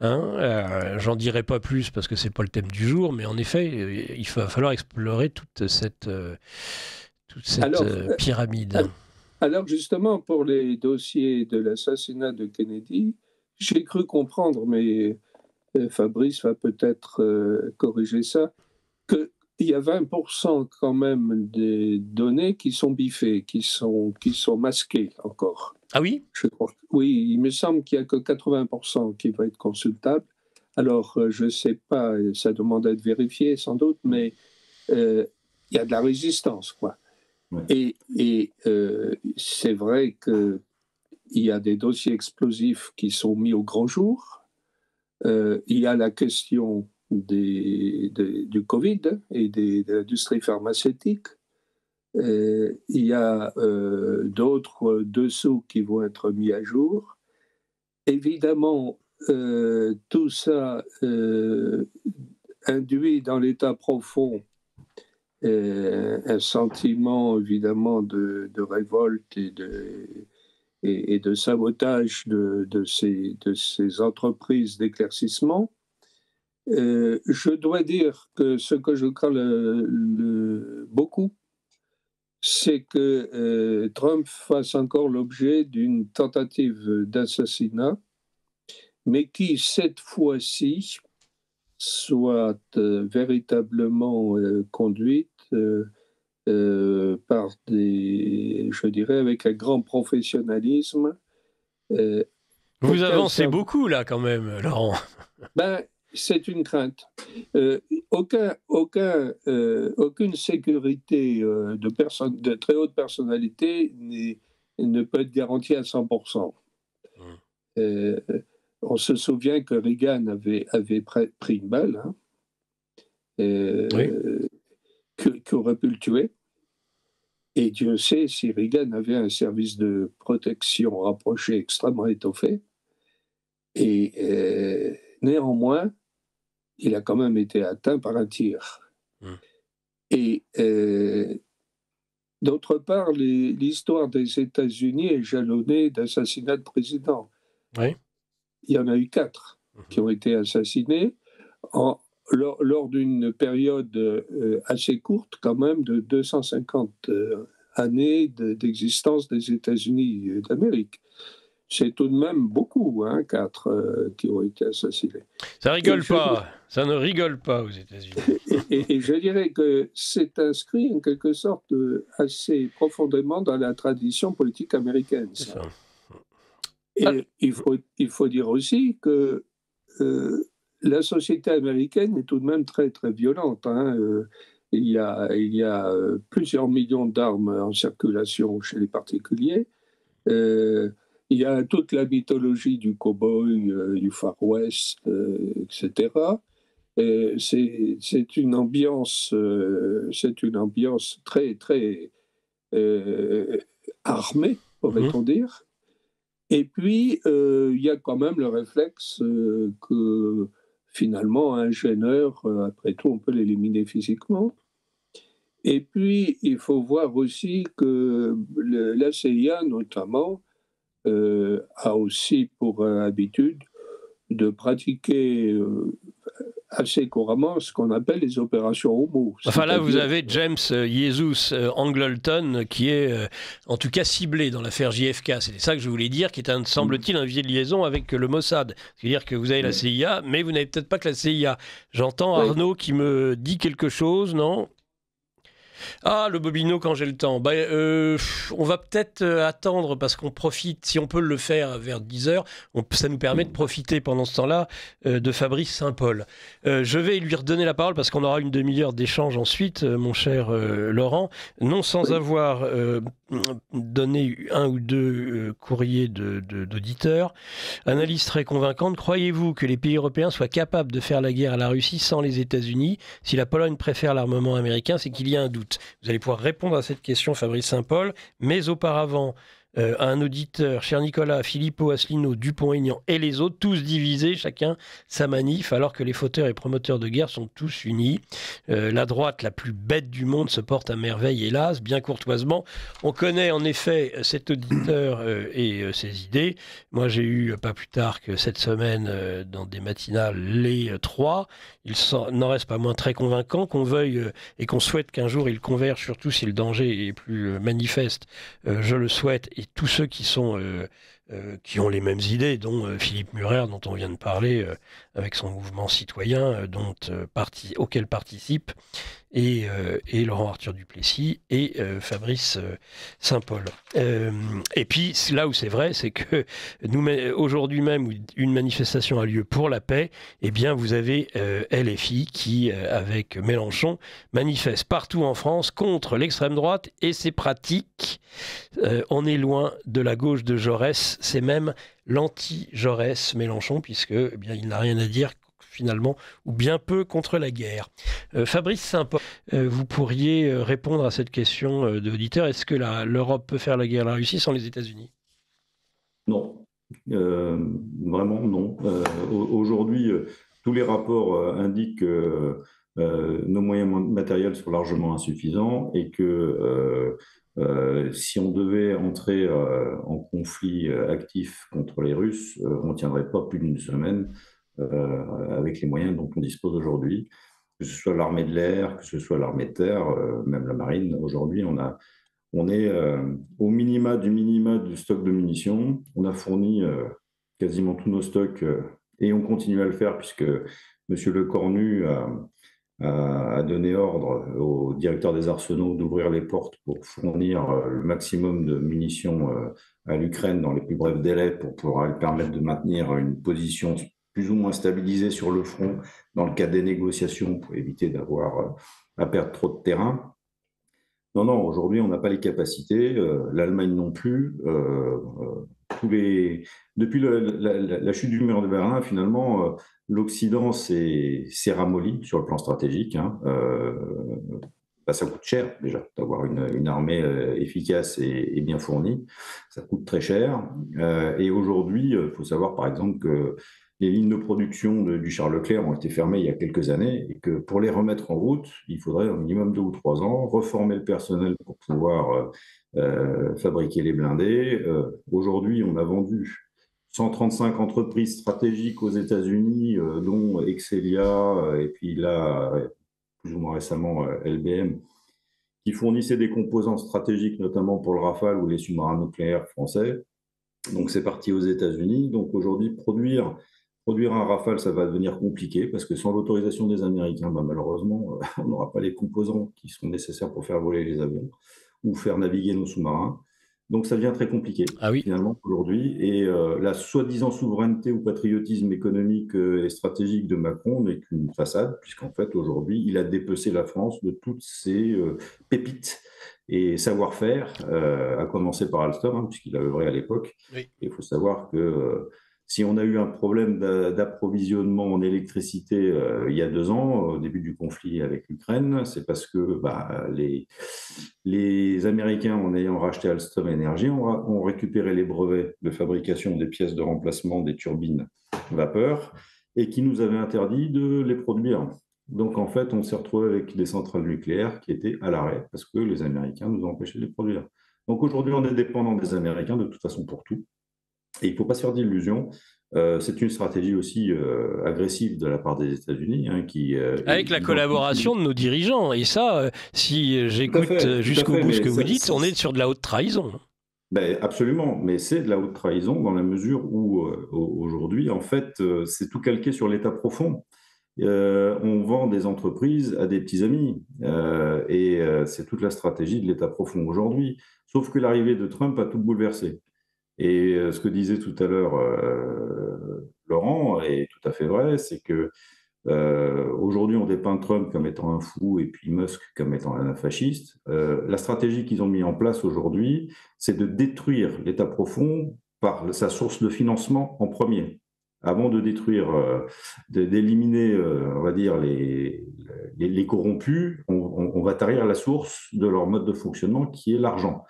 J'en dirai pas plus parce que c'est pas le thème du jour, mais en effet, il va falloir explorer toute cette pyramide. Alors justement, pour les dossiers de l'assassinat de Kennedy, j'ai cru comprendre, mais Fabrice va peut-être corriger ça, qu'il y a 20% quand même des données qui sont biffées, qui sont masquées encore. Ah oui ? Oui, il me semble qu'il n'y a que 80% qui va être consultable. Alors, je ne sais pas, ça demande à être vérifié sans doute, mais il y a de la résistance, quoi. Ouais. Et c'est vrai qu'il y a des dossiers explosifs qui sont mis au grand jour. Il y a la question du Covid et de l'industrie pharmaceutique. Il y a d'autres dessous qui vont être mis à jour. Évidemment, tout ça induit dans l'état profond un sentiment évidemment de révolte et de sabotage de ces entreprises d'éclaircissement. Je dois dire que ce que je crains beaucoup, c'est que Trump fasse encore l'objet d'une tentative d'assassinat, mais qui, cette fois-ci, soit véritablement conduite par je dirais, avec un grand professionnalisme. Vous avancez beaucoup, là, quand même, Laurent. Ben, c'est une crainte. Aucune sécurité de très haute personnalité ne peut être garantie à 100%. On se souvient que Reagan avait pris une balle qui aurait pu le tuer. Et Dieu sait si Reagan avait un service de protection rapproché extrêmement étoffé. Et néanmoins, il a quand même été atteint par un tir. Et d'autre part, l'histoire des États-Unis est jalonnée d'assassinats de présidents. Oui. Il y en a eu 4 qui ont été assassinés lors d'une période assez courte, quand même, de 250 années d'existence des États-Unis d'Amérique. C'est tout de même beaucoup, 4 qui ont été assassinés. Ça rigole pas, ça ne rigole pas aux États-Unis. Et je dirais que c'est inscrit en quelque sorte assez profondément dans la tradition politique américaine. Ça. Et il faut dire aussi que la société américaine est tout de même très, très violente. Il y a plusieurs millions d'armes en circulation chez les particuliers. Il y a toute la mythologie du cow-boy, du Far West, etc. C'est une ambiance très, très armée, pourrait-on dire. Et puis, il y a quand même le réflexe que finalement, un gêneur, après tout, on peut l'éliminer physiquement. Et puis, il faut voir aussi que la CIA, notamment, a aussi pour habitude de pratiquer assez couramment ce qu'on appelle les opérations homo. Enfin là, vous avez James Jesus Angleton qui est en tout cas ciblé dans l'affaire JFK. C'est ça que je voulais dire, qui est, semble-t-il, un vieil liaison avec le Mossad. C'est-à-dire que vous avez la CIA, mais vous n'avez peut-être pas que la CIA. J'entends Arnaud qui me dit quelque chose, non ? Ah, le Bobino quand j'ai le temps. On va peut-être attendre parce qu'on profite, si on peut le faire vers 10h, ça nous permet de profiter pendant ce temps-là de Fabrice Saint-Paul. Je vais lui redonner la parole parce qu'on aura une demi-heure d'échange ensuite, mon cher Laurent, non sans avoir donné un ou deux courriers d'auditeurs. Analyse très convaincante. Croyez-vous que les pays européens soient capables de faire la guerre à la Russie sans les États-Unis ? Si la Pologne préfère l'armement américain, c'est qu'il y a un doute. Vous allez pouvoir répondre à cette question, Fabrice Saint-Paul, mais auparavant, à un auditeur, cher Nicolas, Philippot, Asselineau, Dupont-Aignan et les autres, tous divisés, chacun sa manif, alors que les fauteurs et promoteurs de guerre sont tous unis. La droite, la plus bête du monde, se porte à merveille, hélas, bien courtoisement. On connaît en effet cet auditeur et ses idées. Moi, j'ai eu, pas plus tard que cette semaine, dans des matinales, les 3. Il n'en reste pas moins très convaincant qu'on veuille et qu'on souhaite qu'un jour il converge, surtout si le danger est plus manifeste. Je le souhaite, et tous ceux qui sont qui ont les mêmes idées, dont Philippe Murer, dont on vient de parler, avec son mouvement citoyen, auquel participent et Laurent Arthur Duplessis et Fabrice Saint-Paul. Et puis là où c'est vrai, c'est que aujourd'hui même, où une manifestation a lieu pour la paix, eh bien vous avez LFI qui, avec Mélenchon, manifeste partout en France contre l'extrême droite et ses pratiques. On est loin de la gauche de Jaurès, c'est même l'anti-Jaurès Mélenchon, puisque il n'a rien à dire finalement, ou bien peu contre la guerre. Fabrice Saint-Paul, vous pourriez répondre à cette question d'auditeur. Est-ce que l'Europe peut faire la guerre à la Russie sans les États-Unis ? Non, vraiment non. Aujourd'hui, tous les rapports indiquent que nos moyens matériels sont largement insuffisants et que si on devait entrer en conflit actif contre les Russes, on ne tiendrait pas plus d'une semaine avec les moyens dont on dispose aujourd'hui, que ce soit l'armée de l'air, que ce soit l'armée de terre, même la marine. Aujourd'hui, on est au minima du stock de munitions. On a fourni quasiment tous nos stocks et on continue à le faire puisque M. Lecornu a donné ordre au directeur des arsenaux d'ouvrir les portes pour fournir le maximum de munitions à l'Ukraine dans les plus brefs délais pour pouvoir lui permettre de maintenir une position plus ou moins stabilisée sur le front dans le cadre des négociations pour éviter d'avoir à perdre trop de terrain. Non, aujourd'hui, on n'a pas les capacités, l'Allemagne non plus. Depuis la chute du mur de Berlin, finalement, l'Occident s'est ramolli sur le plan stratégique. Ça coûte cher déjà d'avoir une armée efficace et bien fournie. Ça coûte très cher. Et aujourd'hui, il faut savoir par exemple que les lignes de production du Charles Leclerc ont été fermées il y a quelques années et que pour les remettre en route, il faudrait au minimum 2 ou 3 ans, reformer le personnel pour pouvoir fabriquer les blindés. Aujourd'hui, on a vendu 135 entreprises stratégiques aux États-Unis, dont Excelia et puis là, plus ou moins récemment, LBM, qui fournissaient des composants stratégiques, notamment pour le Rafale ou les sous-marins nucléaires français. Donc c'est parti aux États-Unis. Donc aujourd'hui, produire un Rafale, ça va devenir compliqué parce que sans l'autorisation des Américains, malheureusement, on n'aura pas les composants qui sont nécessaires pour faire voler les avions ou faire naviguer nos sous-marins. Donc ça devient très compliqué, finalement, aujourd'hui. Et la soi-disant souveraineté ou patriotisme économique et stratégique de Macron n'est qu'une façade, puisqu'en fait, aujourd'hui, il a dépecé la France de toutes ses pépites et savoir-faire, à commencer par Alstom, puisqu'il a œuvré à l'époque. Oui. Il faut savoir que si on a eu un problème d'approvisionnement en électricité il y a 2 ans, au début du conflit avec l'Ukraine, c'est parce que les Américains, en ayant racheté Alstom Energy, ont récupéré les brevets de fabrication des pièces de remplacement des turbines vapeur et qui nous avaient interdit de les produire. Donc en fait, on s'est retrouvé avec des centrales nucléaires qui étaient à l'arrêt parce que les Américains nous ont empêché de les produire. Donc aujourd'hui, on est dépendant des Américains de toute façon pour tout. Et il ne faut pas se faire d'illusions. C'est une stratégie aussi agressive de la part des États-Unis. Avec la collaboration de nos dirigeants. Et ça, si j'écoute jusqu'au bout ce que vous dites, on est sur de la haute trahison. Absolument, mais c'est de la haute trahison dans la mesure où aujourd'hui, en fait, c'est tout calqué sur l'État profond. On vend des entreprises à des petits amis. Et c'est toute la stratégie de l'État profond aujourd'hui. Sauf que l'arrivée de Trump a tout bouleversé. Et ce que disait tout à l'heure Laurent est tout à fait vrai, c'est que aujourd'hui on dépeint Trump comme étant un fou et puis Musk comme étant un fasciste. La stratégie qu'ils ont mis en place aujourd'hui, c'est de détruire l'État profond par sa source de financement en premier, avant de détruire, d'éliminer, on va dire, les corrompus. On va tarir la source de leur mode de fonctionnement qui est l'argent.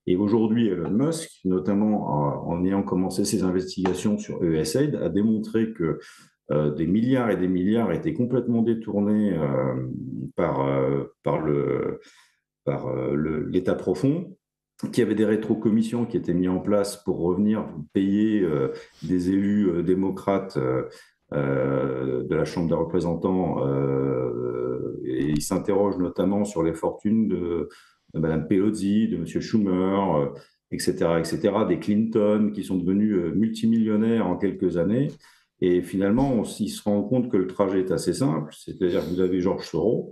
Et aujourd'hui, Elon Musk, notamment en ayant commencé ses investigations sur USAID, a démontré que des milliards et des milliards étaient complètement détournés par l'État profond, qu'il y avait des rétrocommissions qui étaient mises en place pour revenir payer des élus démocrates de la Chambre des représentants. Et il s'interroge notamment sur les fortunes de Mme Pelosi, de M. Schumer, etc., des Clinton qui sont devenus multimillionnaires en quelques années. Et finalement, ils se rendent compte que le trajet est assez simple, c'est-à-dire que vous avez George Soros,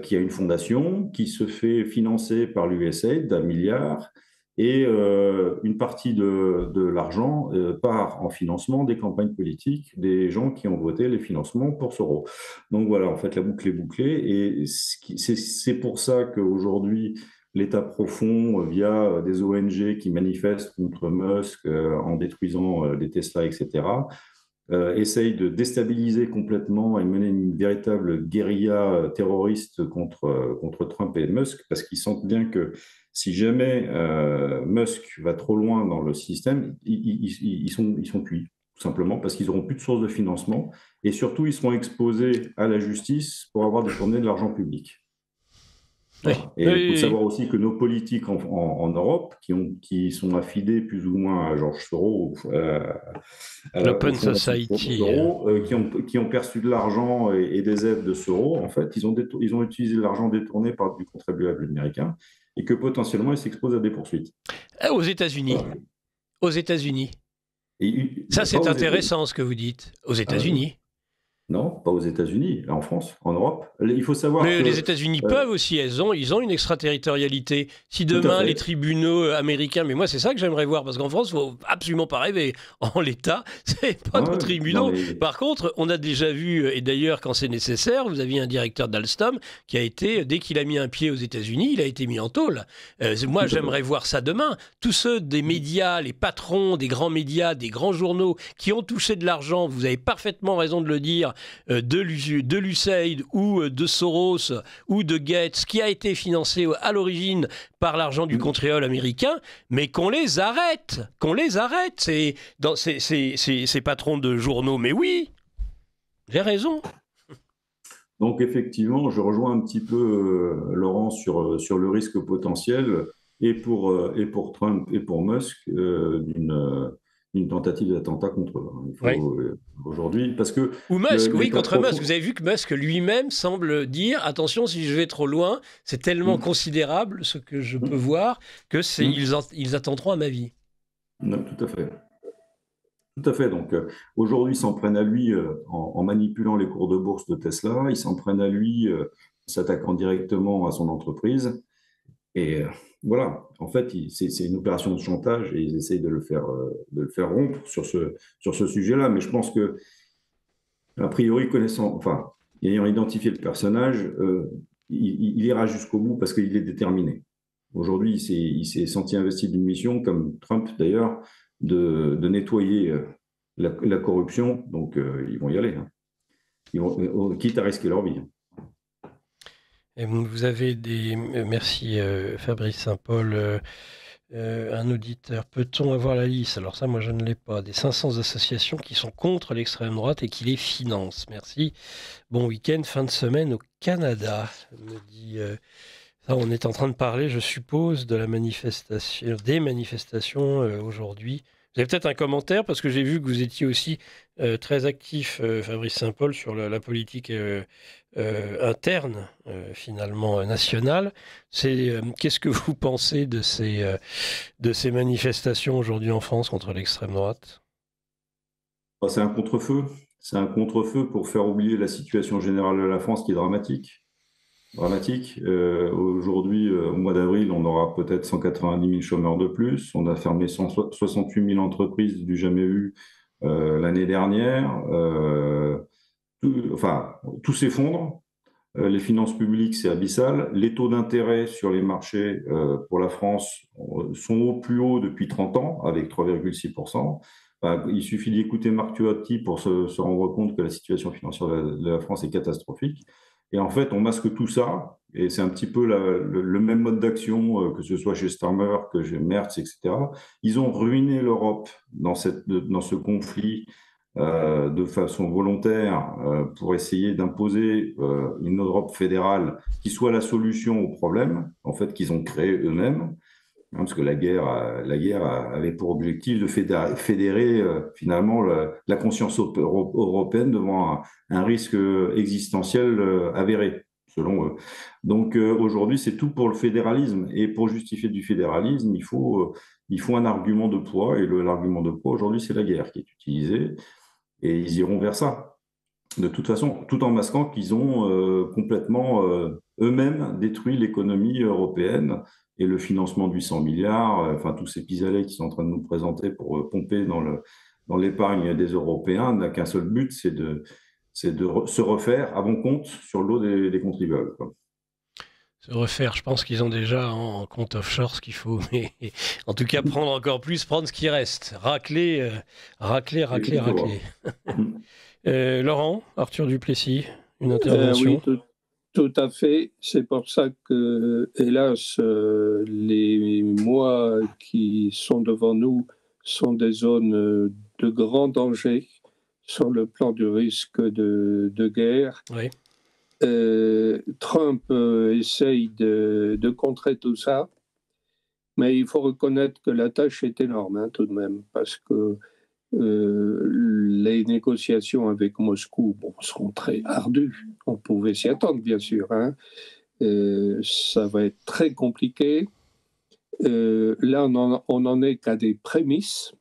qui a une fondation, qui se fait financer par l'USAID d'1 milliard, et une partie de l'argent part en financement des campagnes politiques des gens qui ont voté les financements pour Soros. Donc voilà, en fait, la boucle est bouclée, et c'est pour ça qu'aujourd'hui, l'État profond, via des ONG qui manifestent contre Musk en détruisant des Tesla, etc., essaye de déstabiliser complètement et mener une véritable guérilla terroriste contre Trump et Musk, parce qu'ils sentent bien que si jamais Musk va trop loin dans le système, ils sont cuits, tout simplement, parce qu'ils n'auront plus de source de financement, et surtout, ils seront exposés à la justice pour avoir détourné de l'argent public. Voilà. Et il faut savoir aussi que nos politiques en Europe, qui sont affidés plus ou moins à George Soros, l'Open Society, Soros, qui ont perçu de l'argent et des aides de Soros, en fait, ils ont utilisé l'argent détourné par du contribuable américain, et que potentiellement, ils s'exposent à des poursuites. Aux États-Unis. Voilà. Aux États-Unis. Ça, c'est intéressant ce que vous dites. Aux États-Unis. Non, pas aux États-Unis, en France, en Europe. Il faut savoir mais les États-Unis peuvent aussi, ils ont une extraterritorialité. Si demain les tribunaux américains, mais moi c'est ça que j'aimerais voir, parce qu'en France, il ne faut absolument pas rêver. En l'état, c'est pas nos tribunaux. Par contre, on a déjà vu, et d'ailleurs quand c'est nécessaire, vous aviez un directeur d'Alstom qui a été, dès qu'il a mis un pied aux États-Unis, il a été mis en tôle. Moi j'aimerais voir ça demain. Tous ceux des médias, les patrons des grands médias, des grands journaux, qui ont touché de l'argent, vous avez parfaitement raison de le dire, de l'USAID ou de Soros ou de Gates, qui a été financé à l'origine par l'argent du contribuable américain, mais qu'on les arrête, ces patrons de journaux. Mais oui, j'ai raison. Donc effectivement, je rejoins un petit peu Laurent sur le risque potentiel et pour Trump et pour Musk d'une tentative d'attentat contre eux. Aujourd'hui, parce que... Ou Musk, contre Musk. Vous avez vu que Musk lui-même semble dire, attention, si je vais trop loin, c'est tellement considérable ce que je peux voir que ils attenteront à ma vie. Non, tout à fait. Tout à fait. Donc aujourd'hui, ils s'en prennent à lui en manipulant les cours de bourse de Tesla, ils s'en prennent à lui en s'attaquant directement à son entreprise. Et voilà, en fait, c'est une opération de chantage et ils essayent de le faire rompre sur ce sujet-là. Mais je pense que, a priori, ayant identifié le personnage, il ira jusqu'au bout parce qu'il est déterminé. Aujourd'hui, il s'est senti investi d'une mission, comme Trump d'ailleurs, de nettoyer la corruption. Donc, ils vont y aller. Hein. Ils vont, quitte à risquer leur vie. Et vous avez merci Fabrice Saint-Paul, un auditeur. Peut-on avoir la liste? Alors ça, moi, je ne l'ai pas. Des 500 associations qui sont contre l'extrême droite et qui les financent. Merci. Bon week-end, fin de semaine au Canada, me dit... Ça, on est en train de parler, je suppose, des manifestations aujourd'hui. Vous avez peut-être un commentaire, parce que j'ai vu que vous étiez aussi très actif, Fabrice Saint-Paul, sur la politique interne, finalement, nationale. Qu'est-ce que vous pensez de ces manifestations aujourd'hui en France contre l'extrême droite? C'est un contre-feu. C'est un contre-feu pour faire oublier la situation générale de la France qui est dramatique. Aujourd'hui, au mois d'avril, on aura peut-être 190 000 chômeurs de plus. On a fermé 168 000 entreprises du jamais vu l'année dernière. Tout s'effondre. Les finances publiques, c'est abyssal. Les taux d'intérêt sur les marchés pour la France sont au plus haut depuis 30 ans, avec 3,6%. Il suffit d'écouter Marc Tuati pour se rendre compte que la situation financière de la France est catastrophique. Et en fait, on masque tout ça, et c'est un petit peu le même mode d'action, que ce soit chez Starmer, que chez Merz, etc. Ils ont ruiné l'Europe dans ce conflit de façon volontaire pour essayer d'imposer une Europe fédérale qui soit la solution au problème, en fait, qu'ils ont créé eux-mêmes. Parce que la guerre avait pour objectif de fédérer finalement la conscience européenne devant un risque existentiel avéré. selon eux. Donc aujourd'hui, c'est tout pour le fédéralisme. Et pour justifier du fédéralisme, il faut un argument de poids. Et l'argument de poids, aujourd'hui, c'est la guerre qui est utilisée. Et ils iront vers ça. De toute façon, tout en masquant qu'ils ont complètement eux-mêmes détruit l'économie européenne et le financement de 800 milliards, enfin tous ces pis-aller qu'ils sont en train de nous présenter pour pomper dans l'épargne des Européens, n'a qu'un seul but, c'est de se refaire à bon compte sur le dos des contribuables, quoi. Se refaire, je pense qu'ils ont déjà en compte offshore ce qu'il faut, mais en tout cas prendre encore plus, prendre ce qui reste, racler. Laurent, Arthur Duplessis, une intervention. Oui, tout à fait. C'est pour ça que, hélas, les mois qui sont devant nous sont des zones de grand danger sur le plan du risque de guerre. Oui. Trump essaye de contrer tout ça, mais il faut reconnaître que la tâche est énorme, tout de même, parce que les négociations avec Moscou seront très ardues. On pouvait s'y attendre, bien sûr. Ça va être très compliqué. Là, on n'en est qu'à des prémices.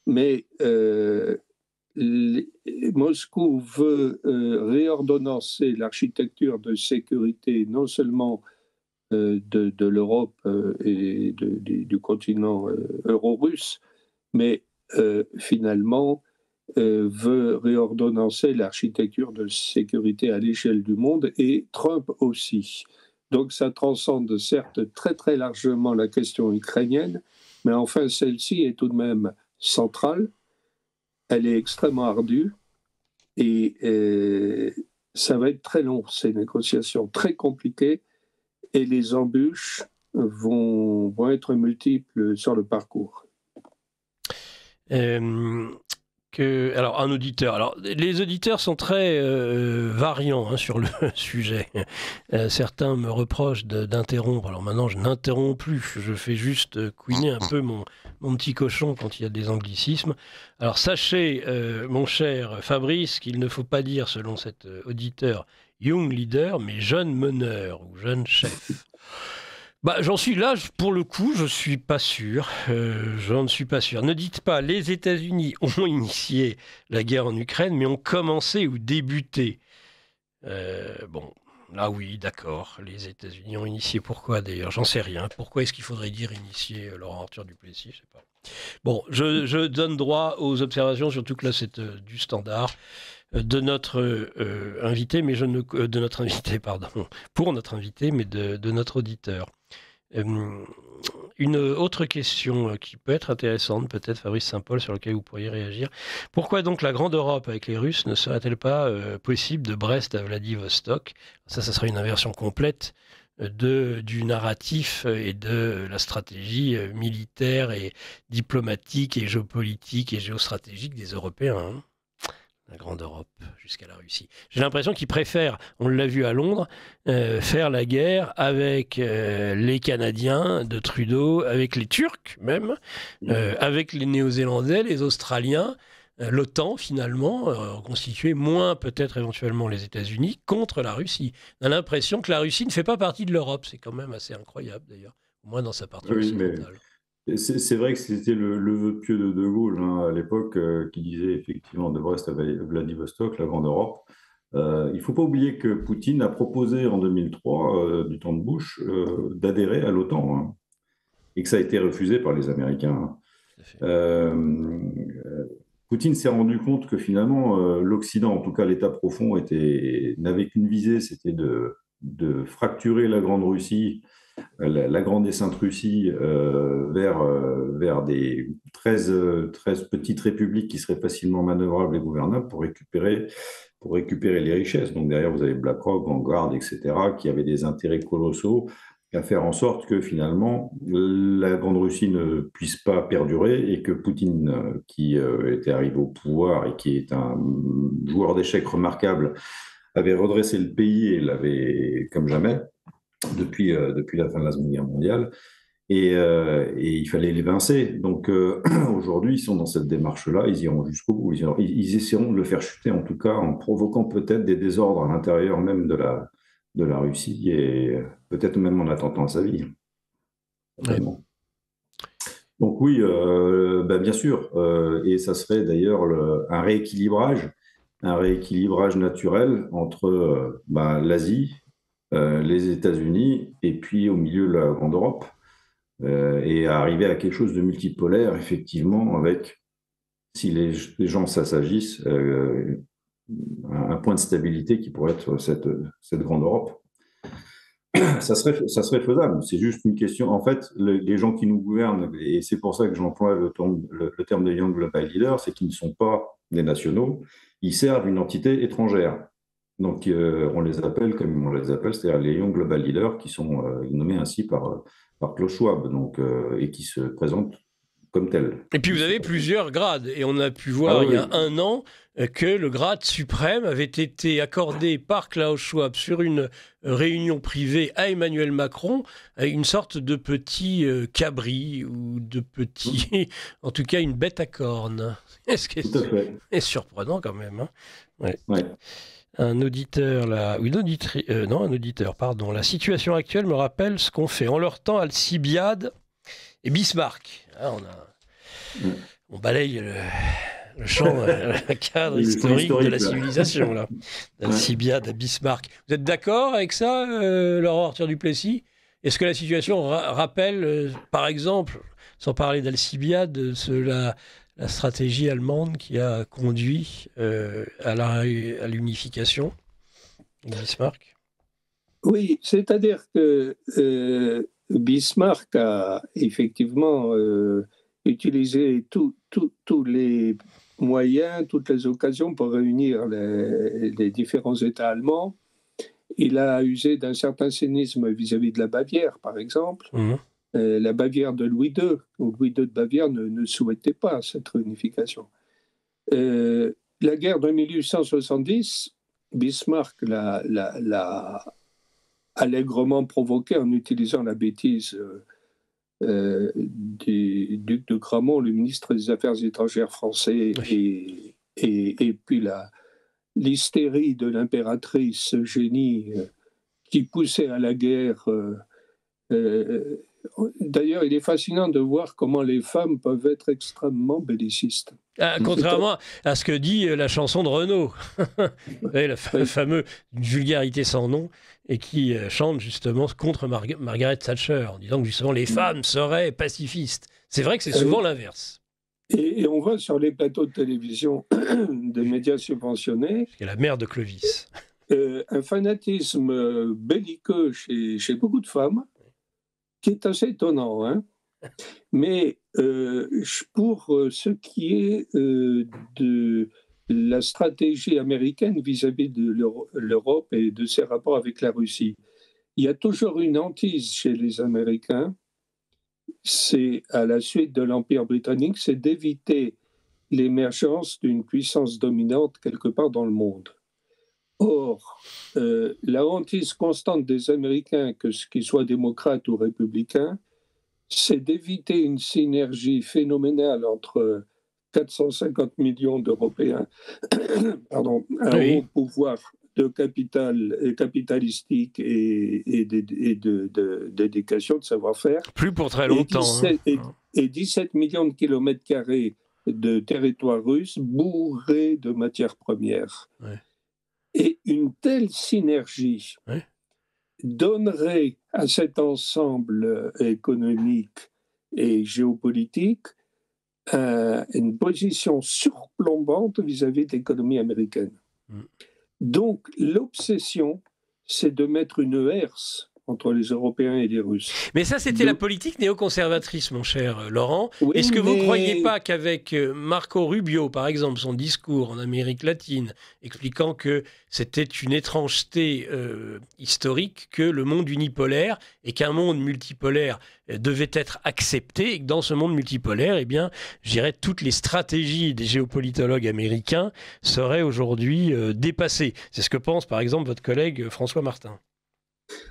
Mais Moscou veut réordonnancer l'architecture de sécurité, non seulement de l'Europe et du continent euro-russe, mais finalement veut réordonnancer l'architecture de sécurité à l'échelle du monde, et Trump aussi. Donc ça transcende certes très très largement la question ukrainienne, mais enfin celle-ci est tout de même centrale, elle est extrêmement ardue, et ça va être très long, ces négociations, très compliquées, et les embûches vont être multiples sur le parcours. Alors, un auditeur. Alors, les auditeurs sont très variants sur le sujet. Certains me reprochent d'interrompre. Alors maintenant, je n'interromps plus. Je fais juste couiner un peu mon petit cochon quand il y a des anglicismes. Alors, sachez, mon cher Fabrice, qu'il ne faut pas dire, selon cet auditeur, young leader, mais jeune meneur ou jeune chef. J'en suis là, pour le coup, je ne suis pas sûr. J'en suis pas sûr. Ne dites pas, les États-Unis ont initié la guerre en Ukraine, mais ont commencé ou débuté. Là oui, d'accord, les États-Unis ont initié. Pourquoi d'ailleurs? J'en sais rien. Pourquoi est-ce qu'il faudrait dire initier Laurent Arthur Duplessis? Je sais pas. Bon, je donne droit aux observations, surtout que là c'est du Standard. De notre invité, mais de notre invité, pardon, pour notre invité, mais de notre auditeur. Une autre question qui peut être intéressante, peut-être Fabrice Saint-Paul, sur laquelle vous pourriez réagir. Pourquoi donc la grande Europe avec les Russes ne serait-elle pas possible de Brest à Vladivostok? Ça serait une inversion complète du narratif et de la stratégie militaire et diplomatique et géopolitique et géostratégique des Européens. La grande Europe jusqu'à la Russie. J'ai l'impression qu'ils préfèrent, on l'a vu à Londres, faire la guerre avec les Canadiens de Trudeau, avec les Turcs même, avec les Néo-Zélandais, les Australiens, l'OTAN finalement, constituée moins peut-être éventuellement les États-Unis, contre la Russie. On a l'impression que la Russie ne fait pas partie de l'Europe. C'est quand même assez incroyable d'ailleurs, au moins dans sa partie occidentale. C'est vrai que c'était le vœu pieux de Gaulle à l'époque qui disait effectivement de Brest à Vladivostok, la grande Europe. Il ne faut pas oublier que Poutine a proposé en 2003, du temps de Bush, d'adhérer à l'OTAN et que ça a été refusé par les Américains. Poutine s'est rendu compte que finalement l'Occident, en tout cas l'État profond, n'avait qu'une visée, c'était de fracturer la Grande Russie, la grande et sainte Russie vers des 13 petites républiques qui seraient facilement manœuvrables et gouvernables pour récupérer les richesses. Donc derrière, vous avez BlackRock, Vanguard, etc., qui avaient des intérêts colossaux à faire en sorte que finalement la Grande Russie ne puisse pas perdurer et que Poutine, qui était arrivé au pouvoir et qui est un joueur d'échecs remarquable, avait redressé le pays et l'avait comme jamais depuis la fin de la Seconde Guerre mondiale. et il fallait les évincer. Donc aujourd'hui, ils sont dans cette démarche-là, ils iront jusqu'au bout. Ils essaieront de le faire chuter, en tout cas, en provoquant peut-être des désordres à l'intérieur même de la Russie et peut-être même en attentant à sa vie. Ouais. Donc oui, bien sûr, et ça serait d'ailleurs un rééquilibrage naturel entre l'Asie, les États-Unis et puis au milieu la Grande Europe, et arriver à quelque chose de multipolaire, effectivement, avec, si les gens s'assagissent, un point de stabilité qui pourrait être cette Grande Europe. Ça serait faisable, c'est juste une question. En fait, les gens qui nous gouvernent, et c'est pour ça que j'emploie le terme de Young Global Leader, c'est qu'ils ne sont pas des nationaux, ils servent une entité étrangère. Donc, on les appelle comme on les appelle, c'est-à-dire les Young Global Leaders qui sont nommés ainsi par Klaus Schwab, donc, et qui se présentent comme tels. Et puis vous avez plusieurs grades, et on a pu voir il y a un an que le grade suprême avait été accordé par Klaus Schwab sur une réunion privée à Emmanuel Macron, une sorte de petit cabri, ou de petit, en tout cas une bête à cornes. Ce qui est surprenant quand même. Hein. Ouais. Un auditeur, un auditeur, pardon. La situation actuelle me rappelle ce qu'ont fait en leur temps Alcibiade et Bismarck. Là, on balaye le champ, le cadre historique de la civilisation, là. D'Alcibiade à Bismarck. Vous êtes d'accord avec ça, Laurent Arthur-Duplessis ? Est-ce que la situation rappelle, par exemple, sans parler d'Alcibiade, la stratégie allemande qui a conduit à l'unification de Bismarck ? Oui, c'est-à-dire que Bismarck a effectivement utilisé tous les moyens, toutes les occasions pour réunir les différents États allemands. Il a usé d'un certain cynisme vis-à-vis de la Bavière, par exemple. Mmh. La Bavière de Louis II, ou Louis II de Bavière ne souhaitait pas cette réunification. La guerre de 1870, Bismarck l'a allègrement provoquée en utilisant la bêtise du duc de Gramont, le ministre des Affaires étrangères français, oui. et puis l'hystérie de l'impératrice Eugénie qui poussait à la guerre. D'ailleurs, il est fascinant de voir comment les femmes peuvent être extrêmement bellicistes. Contrairement à ce que dit la chanson de Renaud, le fameux vulgarité sans nom, et qui chante justement contre Margaret Thatcher, en disant que justement les femmes seraient pacifistes. C'est vrai que c'est souvent l'inverse. Et on voit sur les plateaux de télévision des médias subventionnés... C'est la mère de Clovis. Un fanatisme belliqueux chez beaucoup de femmes, qui est assez étonnant, hein. Mais pour ce qui est de la stratégie américaine vis-à-vis de l'Europe et de ses rapports avec la Russie, il y a toujours une hantise chez les Américains, c'est à la suite de l'Empire britannique, c'est d'éviter l'émergence d'une puissance dominante quelque part dans le monde. Or, la hantise constante des Américains, que ce qu'ils soient démocrates ou républicains, c'est d'éviter une synergie phénoménale entre 450 millions d'Européens, un haut pouvoir de capitalistique et d'éducation, de savoir-faire. Plus pour très longtemps. Et 17 millions de kilomètres carrés de territoire russe bourré de matières premières. Ouais. Et une telle synergie donnerait à cet ensemble économique et géopolitique une position surplombante vis-à-vis de l'économie américaine. Donc, l'obsession, c'est de mettre une herse entre les Européens et les Russes. Mais ça, c'était la politique néoconservatrice, mon cher Laurent. Oui, est-ce que vous ne croyez pas qu'avec Marco Rubio, par exemple, son discours en Amérique latine, expliquant que c'était une étrangeté historique que le monde unipolaire et qu'un monde multipolaire devait être accepté, et que dans ce monde multipolaire, eh bien, je dirais, toutes les stratégies des géopolitologues américains seraient aujourd'hui dépassées. C'est ce que pense, par exemple, votre collègue François Martin.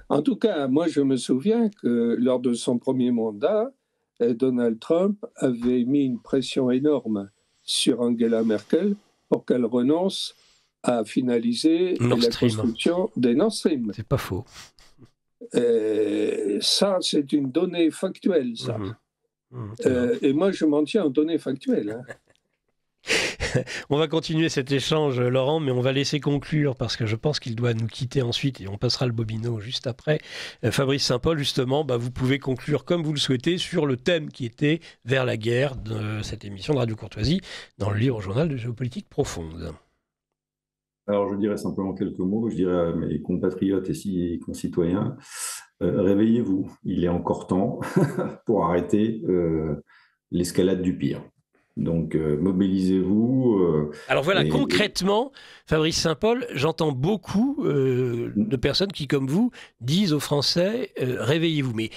En tout cas, moi, je me souviens que lors de son premier mandat, Donald Trump avait mis une pression énorme sur Angela Merkel pour qu'elle renonce à finaliser la construction des Nord Stream. C'est pas faux. Ça, c'est une donnée factuelle, ça. Et moi, je m'en tiens aux données factuelles. Hein. On va continuer cet échange, Laurent, mais on va laisser conclure parce que je pense qu'il doit nous quitter ensuite et on passera le bobino juste après. Fabrice Saint-Paul, justement, vous pouvez conclure comme vous le souhaitez sur le thème qui était Vers la guerre de cette émission de Radio Courtoisie dans le livre Journal de géopolitique profonde. Alors, je dirais simplement quelques mots. Je dirais à mes compatriotes et concitoyens, réveillez-vous. Il est encore temps pour arrêter l'escalade du pire. Donc, mobilisez-vous. Alors voilà, concrètement, Fabrice Saint-Paul, j'entends beaucoup de personnes qui, comme vous, disent aux Français, réveillez-vous. Mais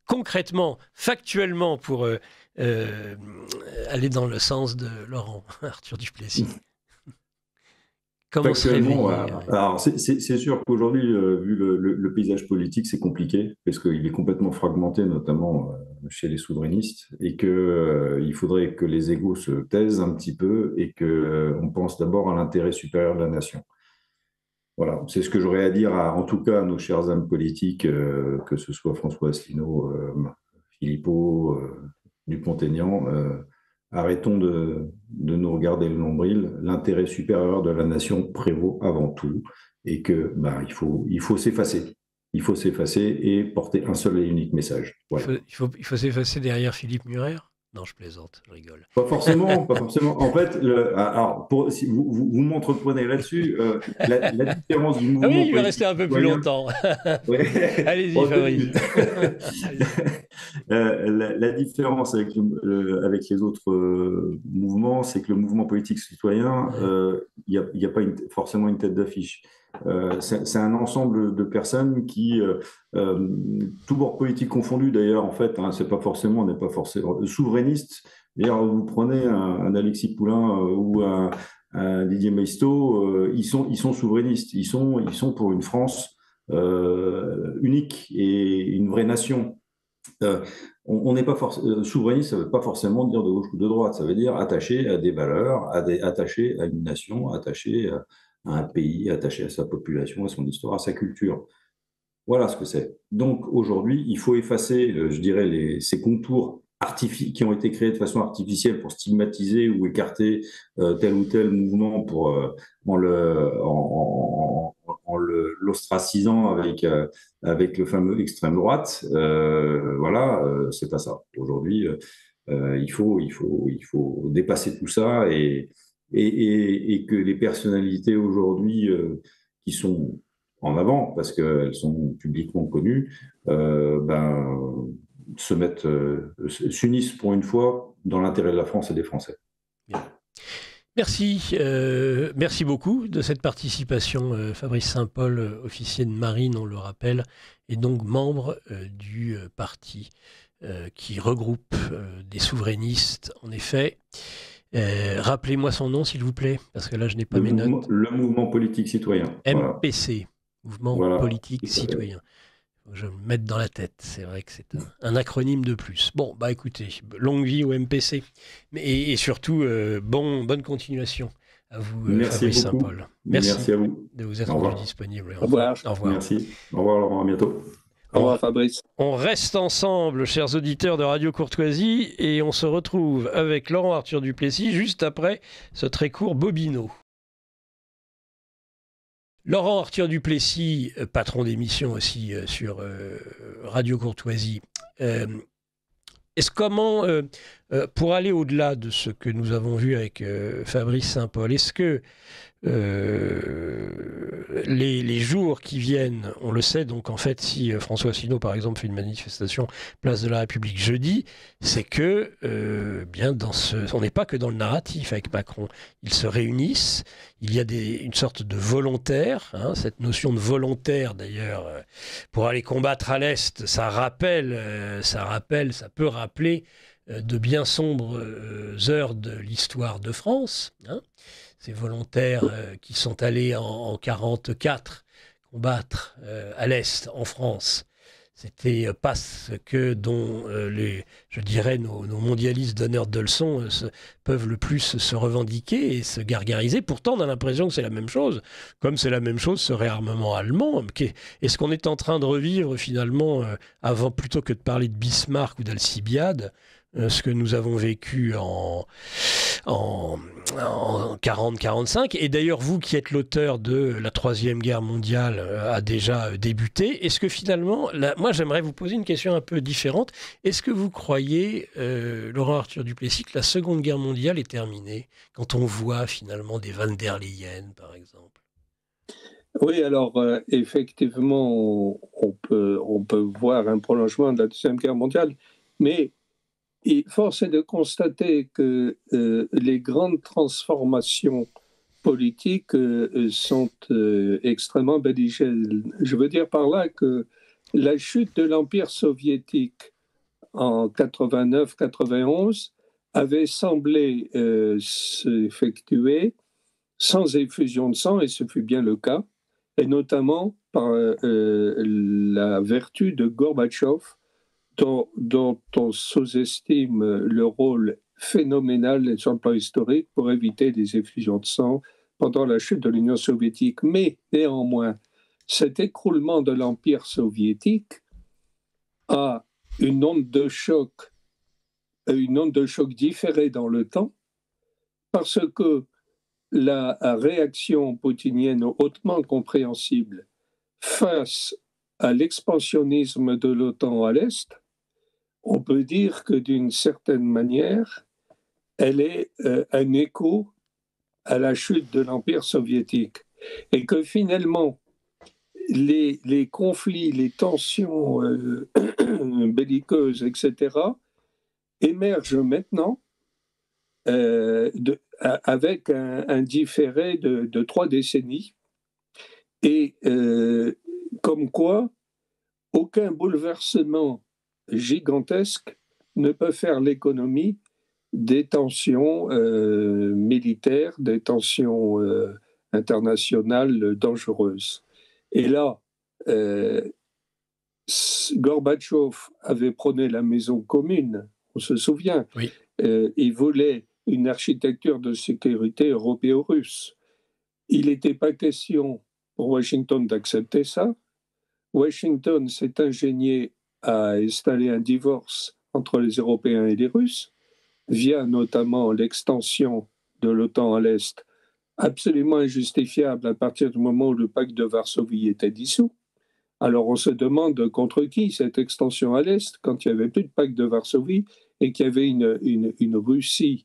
concrètement, factuellement, pour aller dans le sens de Laurent Arthur Duplessis, comment se réveiller? Alors, c'est sûr qu'aujourd'hui, vu le paysage politique, c'est compliqué, parce qu'il est complètement fragmenté, notamment chez les souverainistes, et qu'il faudrait que les égos se taisent un petit peu et qu'on pense d'abord à l'intérêt supérieur de la nation. Voilà, c'est ce que j'aurais à dire, en tout cas, à nos chers âmes politiques, que ce soit François Asselineau, Philippot, Dupont-Aignan. Arrêtons de nous regarder le nombril. L'intérêt supérieur de la nation prévaut avant tout et que il faut s'effacer. Il faut s'effacer et porter un seul et unique message. Voilà. Il faut s'effacer derrière Philippe Murer? Non, je plaisante, je rigole. Pas forcément, pas forcément. En fait, si vous m'entreprenez là-dessus, la différence du mouvement... Ah oui, il va rester un peu plus longtemps. Ouais. Allez-y, Fabrice. La différence avec les autres mouvements, c'est que le mouvement politique citoyen, il n'y a pas forcément une tête d'affiche. C'est un ensemble de personnes qui, tout bord politique confondu d'ailleurs, en fait, on n'est pas forcément souverainiste. D'ailleurs, vous prenez un Alexis Poulain ou un Didier Maisto, ils sont souverainistes. Ils sont pour une France unique et une vraie nation. On n'est pas souverainiste, ça ne veut pas forcément dire de gauche ou de droite, ça veut dire attaché à des valeurs, attaché à une nation, attaché à un pays, attaché à sa population, à son histoire, à sa culture. Voilà ce que c'est. Donc aujourd'hui, il faut effacer, je dirais, ces contours qui ont été créés de façon artificielle pour stigmatiser ou écarter tel ou tel mouvement en l'ostracisant avec le fameux extrême droite. C'est pas ça. Aujourd'hui, il faut dépasser tout ça et que les personnalités aujourd'hui qui sont en avant, parce qu'elles sont publiquement connues, s'unissent pour une fois dans l'intérêt de la France et des Français. Bien. Merci beaucoup de cette participation. Fabrice Saint-Paul, officier de marine, on le rappelle, et donc membre du parti qui regroupe des souverainistes, en effet. Rappelez-moi son nom, s'il vous plaît, parce que là, je n'ai pas mes notes. Le mouvement politique citoyen. MPC, mouvement politique citoyen. Faut que je me mette dans la tête. C'est vrai que c'est un acronyme de plus. Bon, écoutez, longue vie au MPC. Et surtout, bonne continuation à vous, Fabrice Saint-Paul. Merci à vous. De vous être rendu disponible. Au revoir. Au revoir. Merci. Au revoir, Laurent. À bientôt. Au revoir, Fabrice. On reste ensemble, chers auditeurs de Radio Courtoisie, et on se retrouve avec Laurent Arthur Duplessis juste après ce très court bobino. Laurent Arthur Duplessis, patron d'émission aussi sur Radio Courtoisie. Pour aller au-delà de ce que nous avons vu avec Fabrice Saint-Paul, est-ce que les jours qui viennent, on le sait, donc en fait, si François Asselineau, par exemple, fait une manifestation place de la République jeudi, c'est que, on n'est pas que dans le narratif avec Macron. Ils se réunissent, il y a une sorte de volontaire, cette notion de volontaire d'ailleurs, pour aller combattre à l'Est, ça peut rappeler de bien sombres heures de l'histoire de France, Ces volontaires qui sont allés en 1944 combattre à l'Est, en France, c'était pas ce que dont je dirais, nos mondialistes donneurs de leçons peuvent le plus se revendiquer et se gargariser. Pourtant, on a l'impression que c'est la même chose, comme c'est la même chose ce réarmement allemand. Est-ce qu'on est en train de revivre finalement, avant, plutôt que de parler de Bismarck ou d'Alcibiade, ce que nous avons vécu en 40-45. Et d'ailleurs, vous qui êtes l'auteur de La Troisième Guerre mondiale a déjà débuté. Est-ce que finalement, moi j'aimerais vous poser une question un peu différente. Est-ce que vous croyez, Laurent Arthur Duplessis, que la Seconde Guerre mondiale est terminée quand on voit finalement des Van der Leyen, par exemple? Oui, alors effectivement, on peut voir un prolongement de la Deuxième Guerre mondiale, mais force est de constater que les grandes transformations politiques sont extrêmement belligères. Je veux dire par là que la chute de l'Empire soviétique en 89-91 avait semblé s'effectuer sans effusion de sang, et ce fut bien le cas, et notamment par la vertu de Gorbatchev, dont on sous-estime le rôle phénoménal sur le plan historique pour éviter des effusions de sang pendant la chute de l'Union soviétique. Mais néanmoins, cet écroulement de l'Empire soviétique a une onde de choc différée dans le temps, parce que la réaction poutinienne hautement compréhensible face à l'expansionnisme de l'OTAN à l'Est, on peut dire que d'une certaine manière, elle est un écho à la chute de l'Empire soviétique. Et que finalement, les conflits, les tensions belliqueuses, etc., émergent maintenant avec un différé de 3 décennies. Et comme quoi, aucun bouleversement gigantesque ne peut faire l'économie des tensions militaires, des tensions internationales dangereuses. Et là, Gorbatchev avait prôné la maison commune, on se souvient. Oui. Il voulait une architecture de sécurité européo-russe. Il n'était pas question pour Washington d'accepter ça. Washington s'est ingénié à installer un divorce entre les Européens et les Russes, via notamment l'extension de l'OTAN à l'Est, absolument injustifiable à partir du moment où le pacte de Varsovie était dissous. Alors on se demande contre qui cette extension à l'Est, quand il n'y avait plus de pacte de Varsovie et qu'il y avait une Russie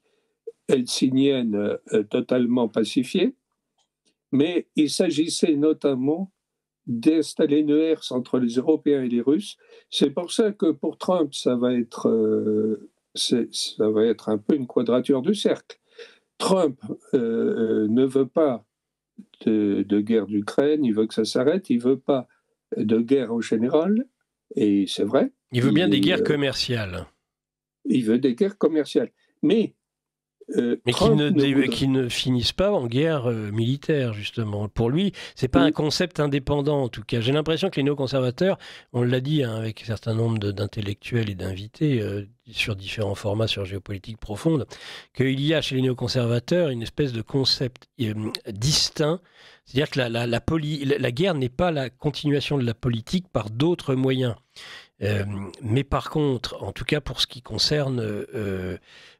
helsingienne totalement pacifiée. Mais il s'agissait notamment d'installer une herse entre les Européens et les Russes. C'est pour ça que pour Trump, ça va être un peu une quadrature du cercle. Trump ne veut pas de guerre d'Ukraine, il veut que ça s'arrête, il ne veut pas de guerre en général, et c'est vrai. Il veut bien des guerres commerciales. Il veut des guerres commerciales. Mais qui ne finissent pas en guerre militaire, justement. Pour lui, ce n'est pas un concept indépendant, en tout cas. J'ai l'impression que les néoconservateurs, on l'a dit avec un certain nombre d'intellectuels et d'invités sur différents formats sur géopolitique profonde, qu'il y a chez les néoconservateurs une espèce de concept distinct. C'est-à-dire que la guerre n'est pas la continuation de la politique par d'autres moyens. Mais par contre, en tout cas pour ce qui concerne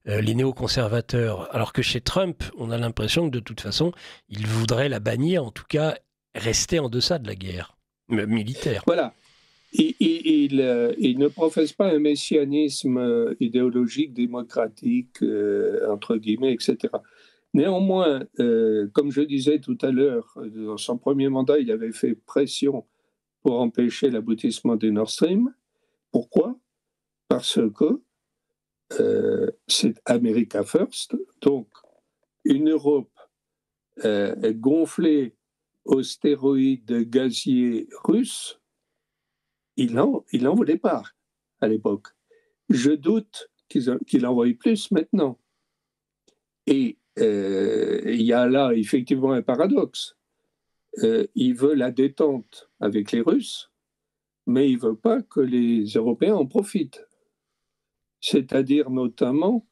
les néoconservateurs, alors que chez Trump, on a l'impression que de toute façon, il voudrait la bannir, en tout cas rester en deçà de la guerre militaire. Voilà. Il ne professe pas un messianisme idéologique, démocratique, entre guillemets, etc. Néanmoins, comme je disais tout à l'heure, dans son premier mandat, il avait fait pression pour empêcher l'aboutissement des Nord Stream. Pourquoi ? Parce que c'est America First, donc une Europe gonflée aux stéroïdes gaziers russes, il n'en voulait pas à l'époque. Je doute qu'il en veuille plus maintenant. Et il y a là effectivement un paradoxe. il veut la détente avec les Russes, mais il ne veut pas que les Européens en profitent. C'est-à-dire notamment,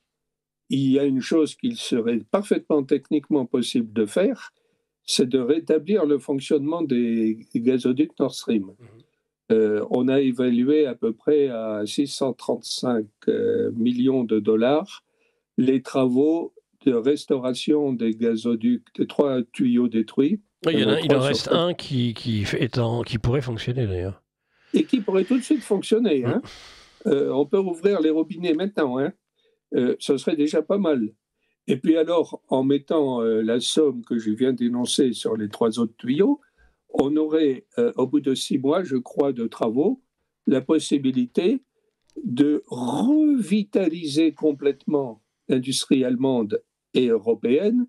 il y a une chose qu'il serait parfaitement techniquement possible de faire, c'est de rétablir le fonctionnement des gazoducs Nord Stream. On a évalué à peu près à 635 millions de dollars les travaux de restauration des gazoducs, des 3 tuyaux détruits. Il en reste un qui pourrait fonctionner d'ailleurs. Et qui pourrait tout de suite fonctionner. Hein. On peut ouvrir les robinets maintenant. Hein. Ce serait déjà pas mal. Et puis alors, en mettant la somme que je viens d'énoncer sur les 3 autres tuyaux, on aurait, au bout de 6 mois, je crois, de travaux, la possibilité de revitaliser complètement l'industrie allemande et européenne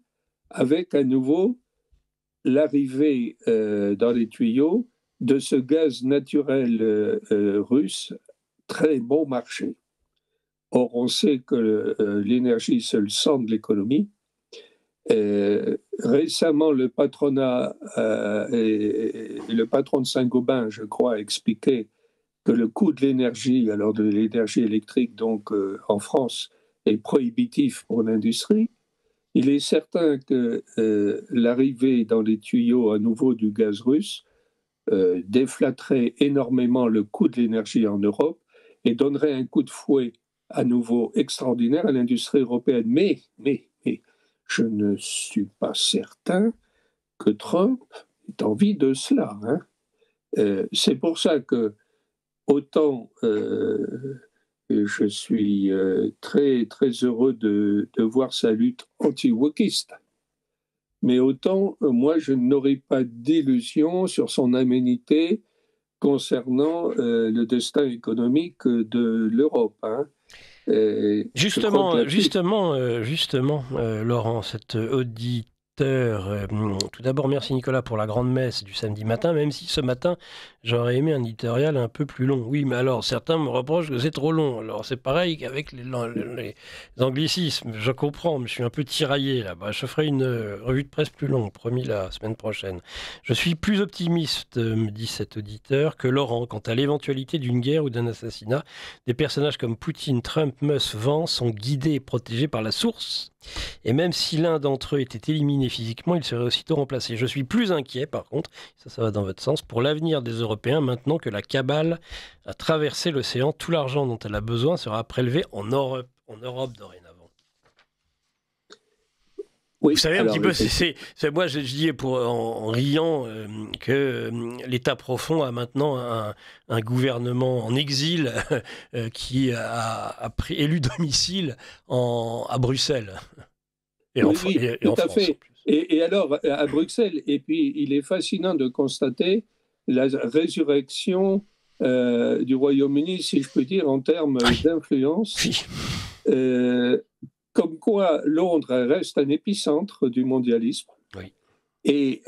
avec à nouveau l'arrivée dans les tuyaux de ce gaz naturel russe, très bon marché. Or, on sait que l'énergie, c'est le sang de l'économie. Récemment, le patronat et le patron de Saint-Gobain, je crois, a expliqué que le coût de l'énergie, alors de l'énergie électrique, donc en France, est prohibitif pour l'industrie. Il est certain que l'arrivée dans les tuyaux à nouveau du gaz russe déflaterait énormément le coût de l'énergie en Europe et donnerait un coup de fouet à nouveau extraordinaire à l'industrie européenne. Mais, je ne suis pas certain que Trump ait envie de cela. Hein. C'est pour ça que autant je suis très, très heureux de voir sa lutte anti-wokiste, mais autant moi je n'aurai pas d'illusion sur son aménité concernant le destin économique de l'Europe. Hein. Justement, Laurent, cet auditeur, tout d'abord merci Nicolas pour la grande messe du samedi matin, même si ce matin j'aurais aimé un éditorial un peu plus long. Oui, mais alors certains me reprochent que c'est trop long. Alors c'est pareil qu'avec les anglicismes, je comprends, mais je suis un peu tiraillé là. Je ferai une revue de presse plus longue, promis la semaine prochaine. Je suis plus optimiste, me dit cet auditeur, que Laurent quant à l'éventualité d'une guerre ou d'un assassinat. Des personnages comme Poutine, Trump, Musk, Vance sont guidés et protégés par la source. Et même si l'un d'entre eux était éliminé physiquement, il serait aussitôt remplacé. Je suis plus inquiet, par contre, ça va dans votre sens, pour l'avenir des Européens, maintenant que la cabale a traversé l'océan. Tout l'argent dont elle a besoin sera prélevé en Europe dorénavant. Oui, vous savez un petit peu, c'est moi je dis en riant que l'État profond a maintenant un gouvernement en exil qui a élu domicile à Bruxelles. Et en tout à fait. Et alors, à Bruxelles, et puis il est fascinant de constater la résurrection du Royaume-Uni, si je peux dire, en termes d'influence. Comme quoi Londres reste un épicentre du mondialisme. Oui. Et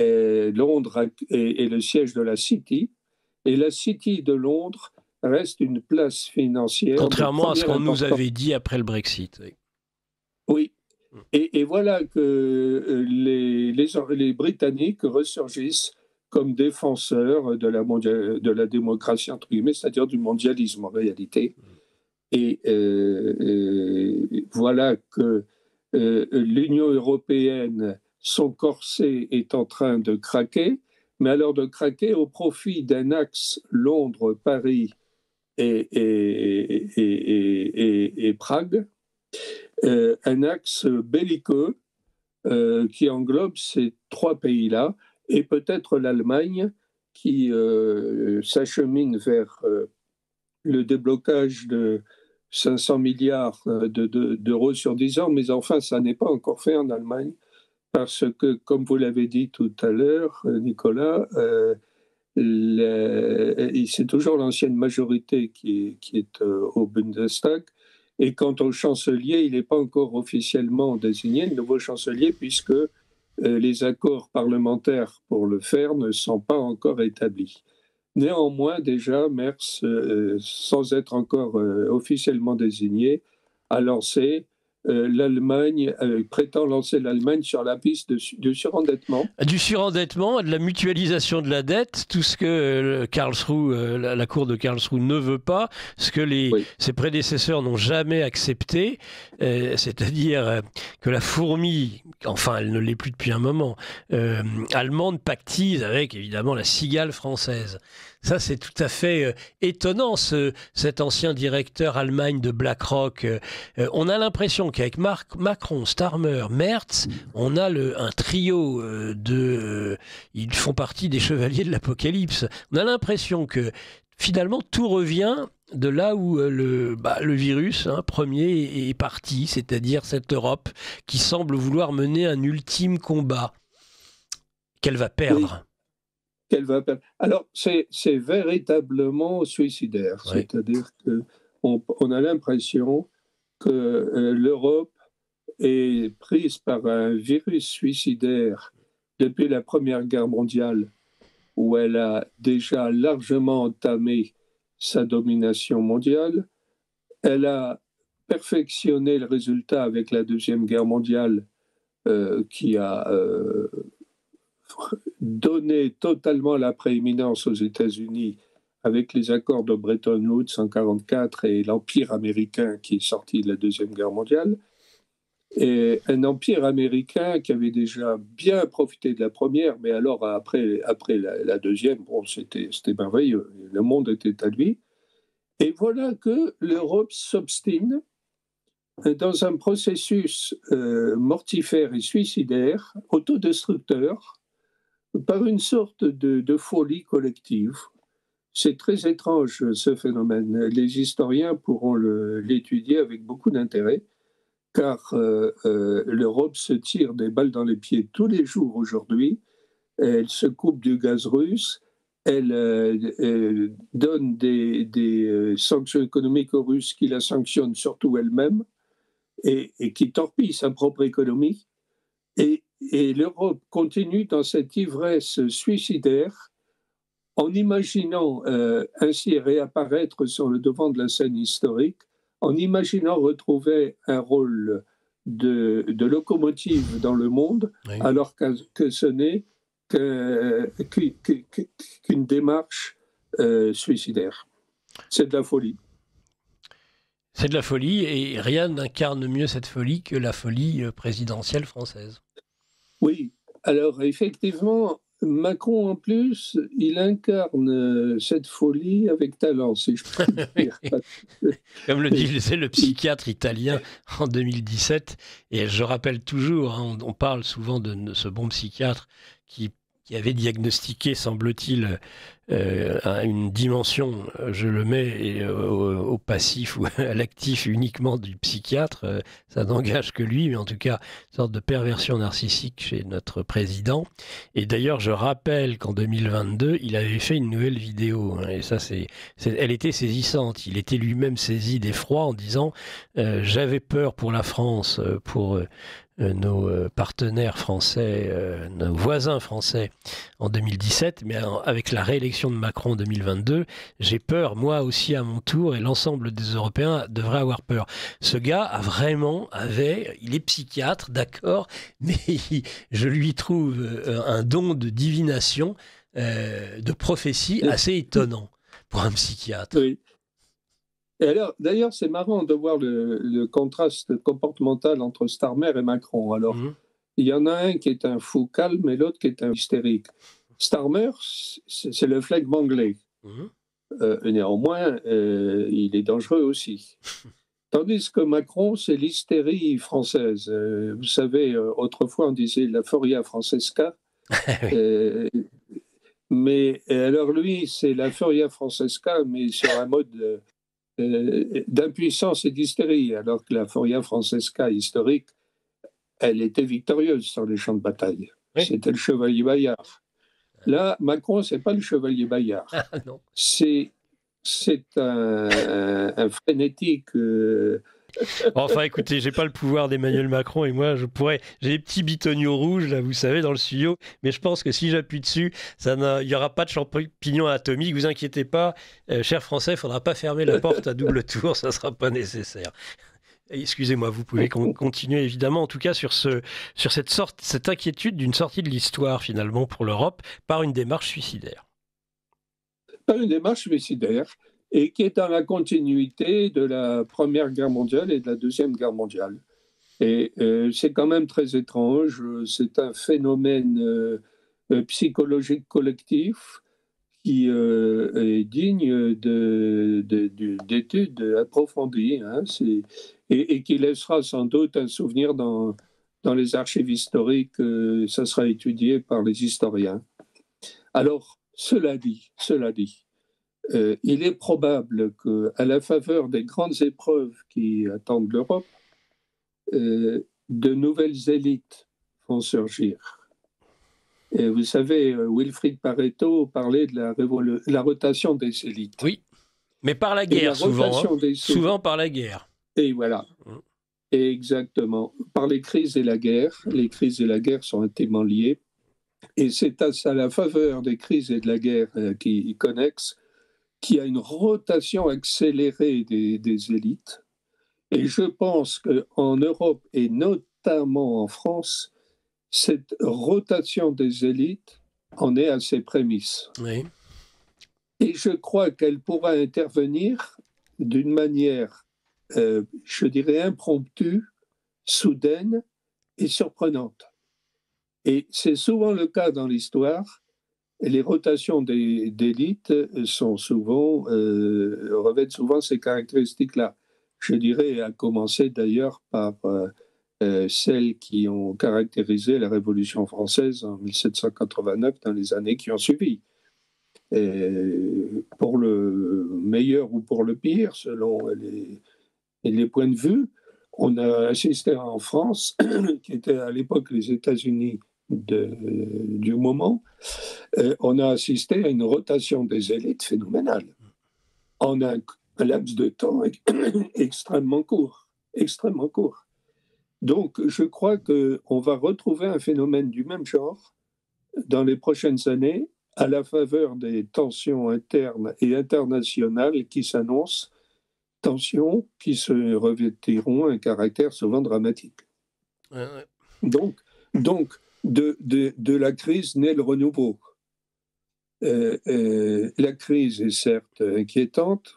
Londres est le siège de la City. Et la City de Londres reste une place financière. Contrairement à ce qu'on nous avait dit après le Brexit. Oui. Et voilà que les Britanniques ressurgissent comme défenseurs de la démocratie, entre guillemets, c'est-à-dire du mondialisme en réalité. Et voilà que l'Union européenne, son corset est en train de craquer, mais alors de craquer au profit d'un axe Londres-Paris et Prague, un axe belliqueux qui englobe ces 3 pays-là, et peut-être l'Allemagne qui s'achemine vers le déblocage de 500 milliards d'euros sur 10 ans, mais enfin, ça n'est pas encore fait en Allemagne, parce que, comme vous l'avez dit tout à l'heure, Nicolas, c'est toujours l'ancienne majorité qui est au Bundestag, et quant au chancelier, il n'est pas encore officiellement désigné, le nouveau chancelier, puisque les accords parlementaires pour le faire ne sont pas encore établis. Néanmoins, déjà, Merz, sans être encore officiellement désigné, a lancé l'Allemagne prétend lancer l'Allemagne sur la piste du surendettement. Du surendettement, de la mutualisation de la dette, tout ce que Karlsruhe, la Cour de Karlsruhe ne veut pas, ce que ses prédécesseurs n'ont jamais accepté, c'est-à-dire que la fourmi, enfin elle ne l'est plus depuis un moment, allemande pactise avec évidemment la cigale française. Ça, c'est tout à fait étonnant, cet ancien directeur Allemagne de BlackRock. On a l'impression qu'avec Macron, Starmer, Merz, on a un trio ils font partie des chevaliers de l'Apocalypse. On a l'impression que finalement, tout revient de là où le virus premier est parti, c'est-à-dire cette Europe qui semble vouloir mener un ultime combat qu'elle va perdre. Oui. Qu'elle va perdre. Alors, c'est véritablement suicidaire. Oui. C'est-à-dire qu'on a l'impression que l'Europe est prise par un virus suicidaire depuis la Première Guerre mondiale, où elle a déjà largement entamé sa domination mondiale. Elle a perfectionné le résultat avec la Deuxième Guerre mondiale, qui a donné totalement la prééminence aux États-Unis avec les accords de Bretton Woods en 1944 et l'Empire américain qui est sorti de la Deuxième Guerre mondiale. Et un empire américain qui avait déjà bien profité de la première, mais alors après la deuxième, bon, c'était merveilleux. Le monde était à lui. Et voilà que l'Europe s'obstine dans un processus mortifère et suicidaire, autodestructeur, par une sorte de folie collective. C'est très étrange, ce phénomène. Les historiens pourront l'étudier avec beaucoup d'intérêt, car l'Europe se tire des balles dans les pieds tous les jours aujourd'hui. Elle se coupe du gaz russe, elle donne des sanctions économiques aux Russes qui la sanctionnent surtout elle-même et qui torpillent sa propre économie. Et l'Europe continue dans cette ivresse suicidaire en imaginant ainsi réapparaître sur le devant de la scène historique, en imaginant retrouver un rôle de locomotive dans le monde, oui, alors que ce n'est qu'une démarche suicidaire. C'est de la folie. C'est de la folie, et rien n'incarne mieux cette folie que la folie présidentielle française. Oui, alors effectivement, Macron en plus, il incarne cette folie avec talent, si je peux dire. Comme le disait le psychiatre italien en 2017, et je rappelle toujours, on parle souvent de ce bon psychiatre qui avait diagnostiqué, semble-t-il, une dimension, je le mets au passif ou à l'actif uniquement du psychiatre, ça n'engage que lui, mais en tout cas, une sorte de perversion narcissique chez notre président. Et d'ailleurs, je rappelle qu'en 2022, il avait fait une nouvelle vidéo, et ça, elle était saisissante. Il était lui-même saisi d'effroi en disant « J'avais peur pour la France, pour... nos partenaires français, nos voisins français en 2017, mais avec la réélection de Macron en 2022, j'ai peur, moi aussi à mon tour, et l'ensemble des Européens devraient avoir peur. » Ce gars il est psychiatre, d'accord, mais je lui trouve un don de divination, de prophétie assez étonnant pour un psychiatre. Oui. Et alors, d'ailleurs, c'est marrant de voir le contraste comportemental entre Starmer et Macron. Alors, il y en a un qui est un fou calme et l'autre qui est un hystérique. Starmer, c'est le flegme anglais. Néanmoins, il est dangereux aussi. Tandis que Macron, c'est l'hystérie française. Vous savez, autrefois, on disait la Foria Francesca. Mais alors, lui, c'est la Foria Francesca, mais sur un mode... d'impuissance et d'hystérie, alors que la Foria Francesca historique, elle était victorieuse sur les champs de bataille. Oui. C'était le chevalier Bayard. Là, Macron, c'est pas le chevalier Bayard. Non. C'est un frénétique. Enfin, écoutez, j'ai pas le pouvoir d'Emmanuel Macron et moi, j'ai des petits bitoniaux rouges là, vous savez, dans le studio, mais je pense que si j'appuie dessus, il y aura pas de champignons atomiques. Vous inquiétez pas, chers Français, il faudra pas fermer la porte à double tour, ça sera pas nécessaire. Excusez-moi, vous pouvez continuer évidemment, en tout cas sur cette inquiétude d'une sortie de l'histoire finalement pour l'Europe par une démarche suicidaire. Par une démarche suicidaire, et qui est dans la continuité de la Première Guerre mondiale et de la Deuxième Guerre mondiale. Et c'est quand même très étrange, c'est un phénomène psychologique collectif qui est digne d'études approfondies, hein, et qui laissera sans doute un souvenir dans les archives historiques, ça sera étudié par les historiens. Alors, cela dit, il est probable qu'à la faveur des grandes épreuves qui attendent l'Europe, de nouvelles élites vont surgir. Et vous savez, Wilfrid Pareto parlait de la rotation des élites. Oui, mais par la guerre souvent, souvent par la guerre. Et voilà, exactement. Par les crises et la guerre. Les crises et la guerre sont intimement liées. Et c'est à la faveur des crises et de la guerre qui connexent qu'il y a une rotation accélérée des élites. Et je pense qu'en Europe, et notamment en France, cette rotation des élites en est à ses prémices. Oui. Et je crois qu'elle pourra intervenir d'une manière, je dirais, impromptue, soudaine et surprenante. Et c'est souvent le cas dans l'histoire. Les rotations d'élites revêtent souvent ces caractéristiques-là. Je dirais, à commencer d'ailleurs par celles qui ont caractérisé la Révolution française en 1789, dans les années qui ont suivi. Et pour le meilleur ou pour le pire, selon les points de vue, on a assisté en France, qui était à l'époque les États-Unis du moment, on a assisté à une rotation des élites phénoménale en un laps de temps extrêmement court. Donc, je crois qu'on va retrouver un phénomène du même genre dans les prochaines années, à la faveur des tensions internes et internationales qui s'annoncent, tensions qui se revêtiront un caractère souvent dramatique. Donc, de la crise naît le renouveau. La crise est certes inquiétante,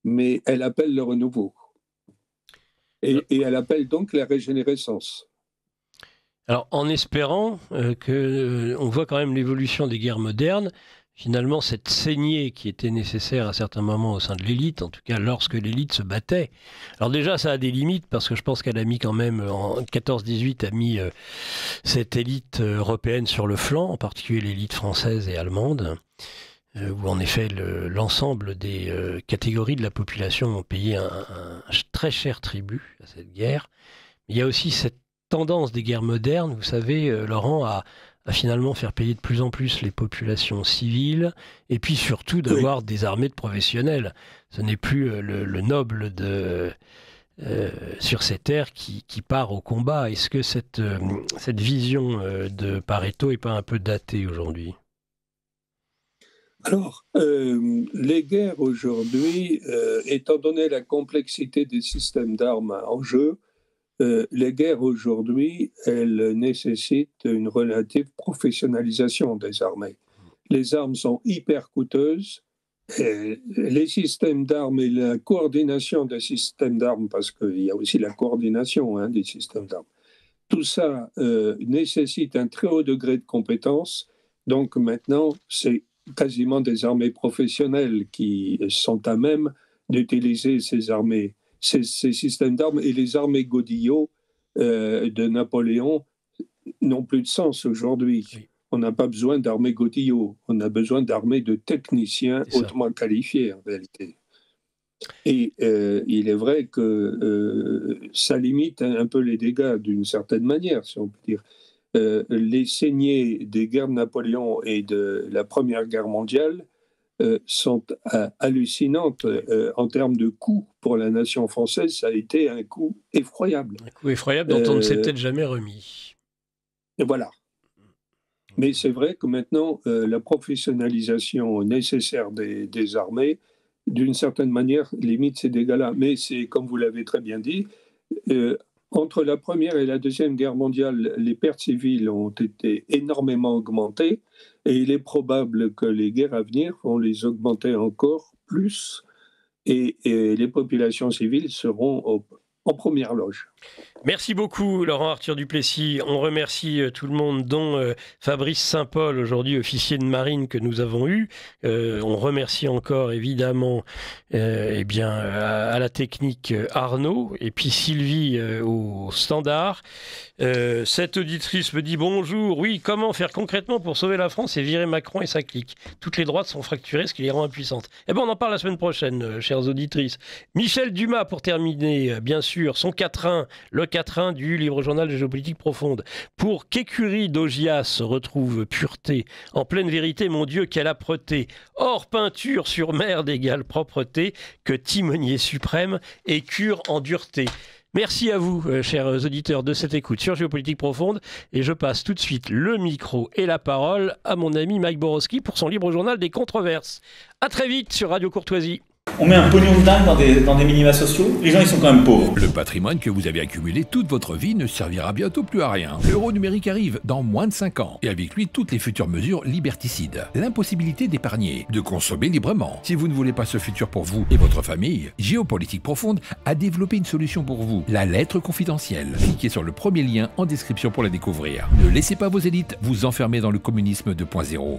mais elle appelle le renouveau. Et elle appelle donc la régénérescence. Alors, en espérant on voit quand même l'évolution des guerres modernes, finalement, cette saignée qui était nécessaire à certains moments au sein de l'élite, en tout cas lorsque l'élite se battait. Alors déjà, ça a des limites, parce que je pense qu'elle a mis quand même, en 14-18, a mis cette élite européenne sur le flanc, en particulier l'élite française et allemande, où en effet l'ensemble des catégories de la population ont payé un très cher tribut à cette guerre. Mais il y a aussi cette tendance des guerres modernes, vous savez, Laurent, à finalement faire payer de plus en plus les populations civiles, et puis surtout d'avoir des armées de professionnels. Ce n'est plus le noble sur ces terres qui part au combat. Est-ce que cette vision de Pareto n'est pas un peu datée aujourd'hui ? Alors, les guerres aujourd'hui, étant donné la complexité des systèmes d'armes en jeu, les guerres aujourd'hui, elles nécessitent une relative professionnalisation des armées. Les armes sont hyper coûteuses. Les systèmes d'armes et la coordination des systèmes d'armes, parce qu'il y a aussi la coordination des systèmes d'armes, tout ça nécessite un très haut degré de compétence. Donc maintenant, c'est quasiment des armées professionnelles qui sont à même d'utiliser ces systèmes d'armes, et les armées godillots de Napoléon n'ont plus de sens aujourd'hui. Oui. On n'a pas besoin d'armées godillots, on a besoin d'armées de techniciens hautement qualifiés en réalité. Et il est vrai que ça limite un peu les dégâts d'une certaine manière, si on peut dire. Les saignées des guerres de Napoléon et de la Première Guerre mondiale sont hallucinantes en termes de coût pour la nation française. Ça a été un coût effroyable. Un coût effroyable dont on ne s'est peut-être jamais remis. Et voilà. Mais c'est vrai que maintenant, la professionnalisation nécessaire des armées, d'une certaine manière, limite ces dégâts-là. Mais c'est, comme vous l'avez très bien dit, Entre la Première et la Deuxième Guerre mondiale, les pertes civiles ont été énormément augmentées et il est probable que les guerres à venir vont les augmenter encore plus et les populations civiles seront en première loge. Merci beaucoup Laurent Arthur Duplessis. On remercie tout le monde, dont Fabrice Saint-Paul, aujourd'hui officier de marine que nous avons eu. On remercie encore évidemment à la technique Arnaud et puis Sylvie au standard. Cette auditrice me dit bonjour. Oui, comment faire concrètement pour sauver la France et virer Macron et sa clique? Toutes les droites sont fracturées, ce qui les rend impuissantes. Eh bien, on en parle la semaine prochaine, chères auditrices. Michel Dumas, pour terminer, bien sûr, son quatrain, le quatrain du livre journal de géopolitique profonde. Pour qu'écurie d'Augias se retrouve pureté, en pleine vérité, mon Dieu, quelle âpreté. Or, peinture sur mer d'égale propreté, que timonier suprême et cure en dureté. Merci à vous, chers auditeurs, de cette écoute sur Géopolitique Profonde. Et je passe tout de suite le micro et la parole à mon ami Mike Borowski pour son livre journal des controverses. À très vite sur Radio Courtoisie. On met un pognon de dingue dans des minima sociaux, les gens ils sont quand même pauvres. Le patrimoine que vous avez accumulé toute votre vie ne servira bientôt plus à rien. L'euro numérique arrive dans moins de 5 ans et avec lui toutes les futures mesures liberticides. L'impossibilité d'épargner, de consommer librement. Si vous ne voulez pas ce futur pour vous et votre famille, Géopolitique Profonde a développé une solution pour vous, la lettre confidentielle. Cliquez sur le premier lien en description pour la découvrir. Ne laissez pas vos élites vous enfermer dans le communisme 2.0.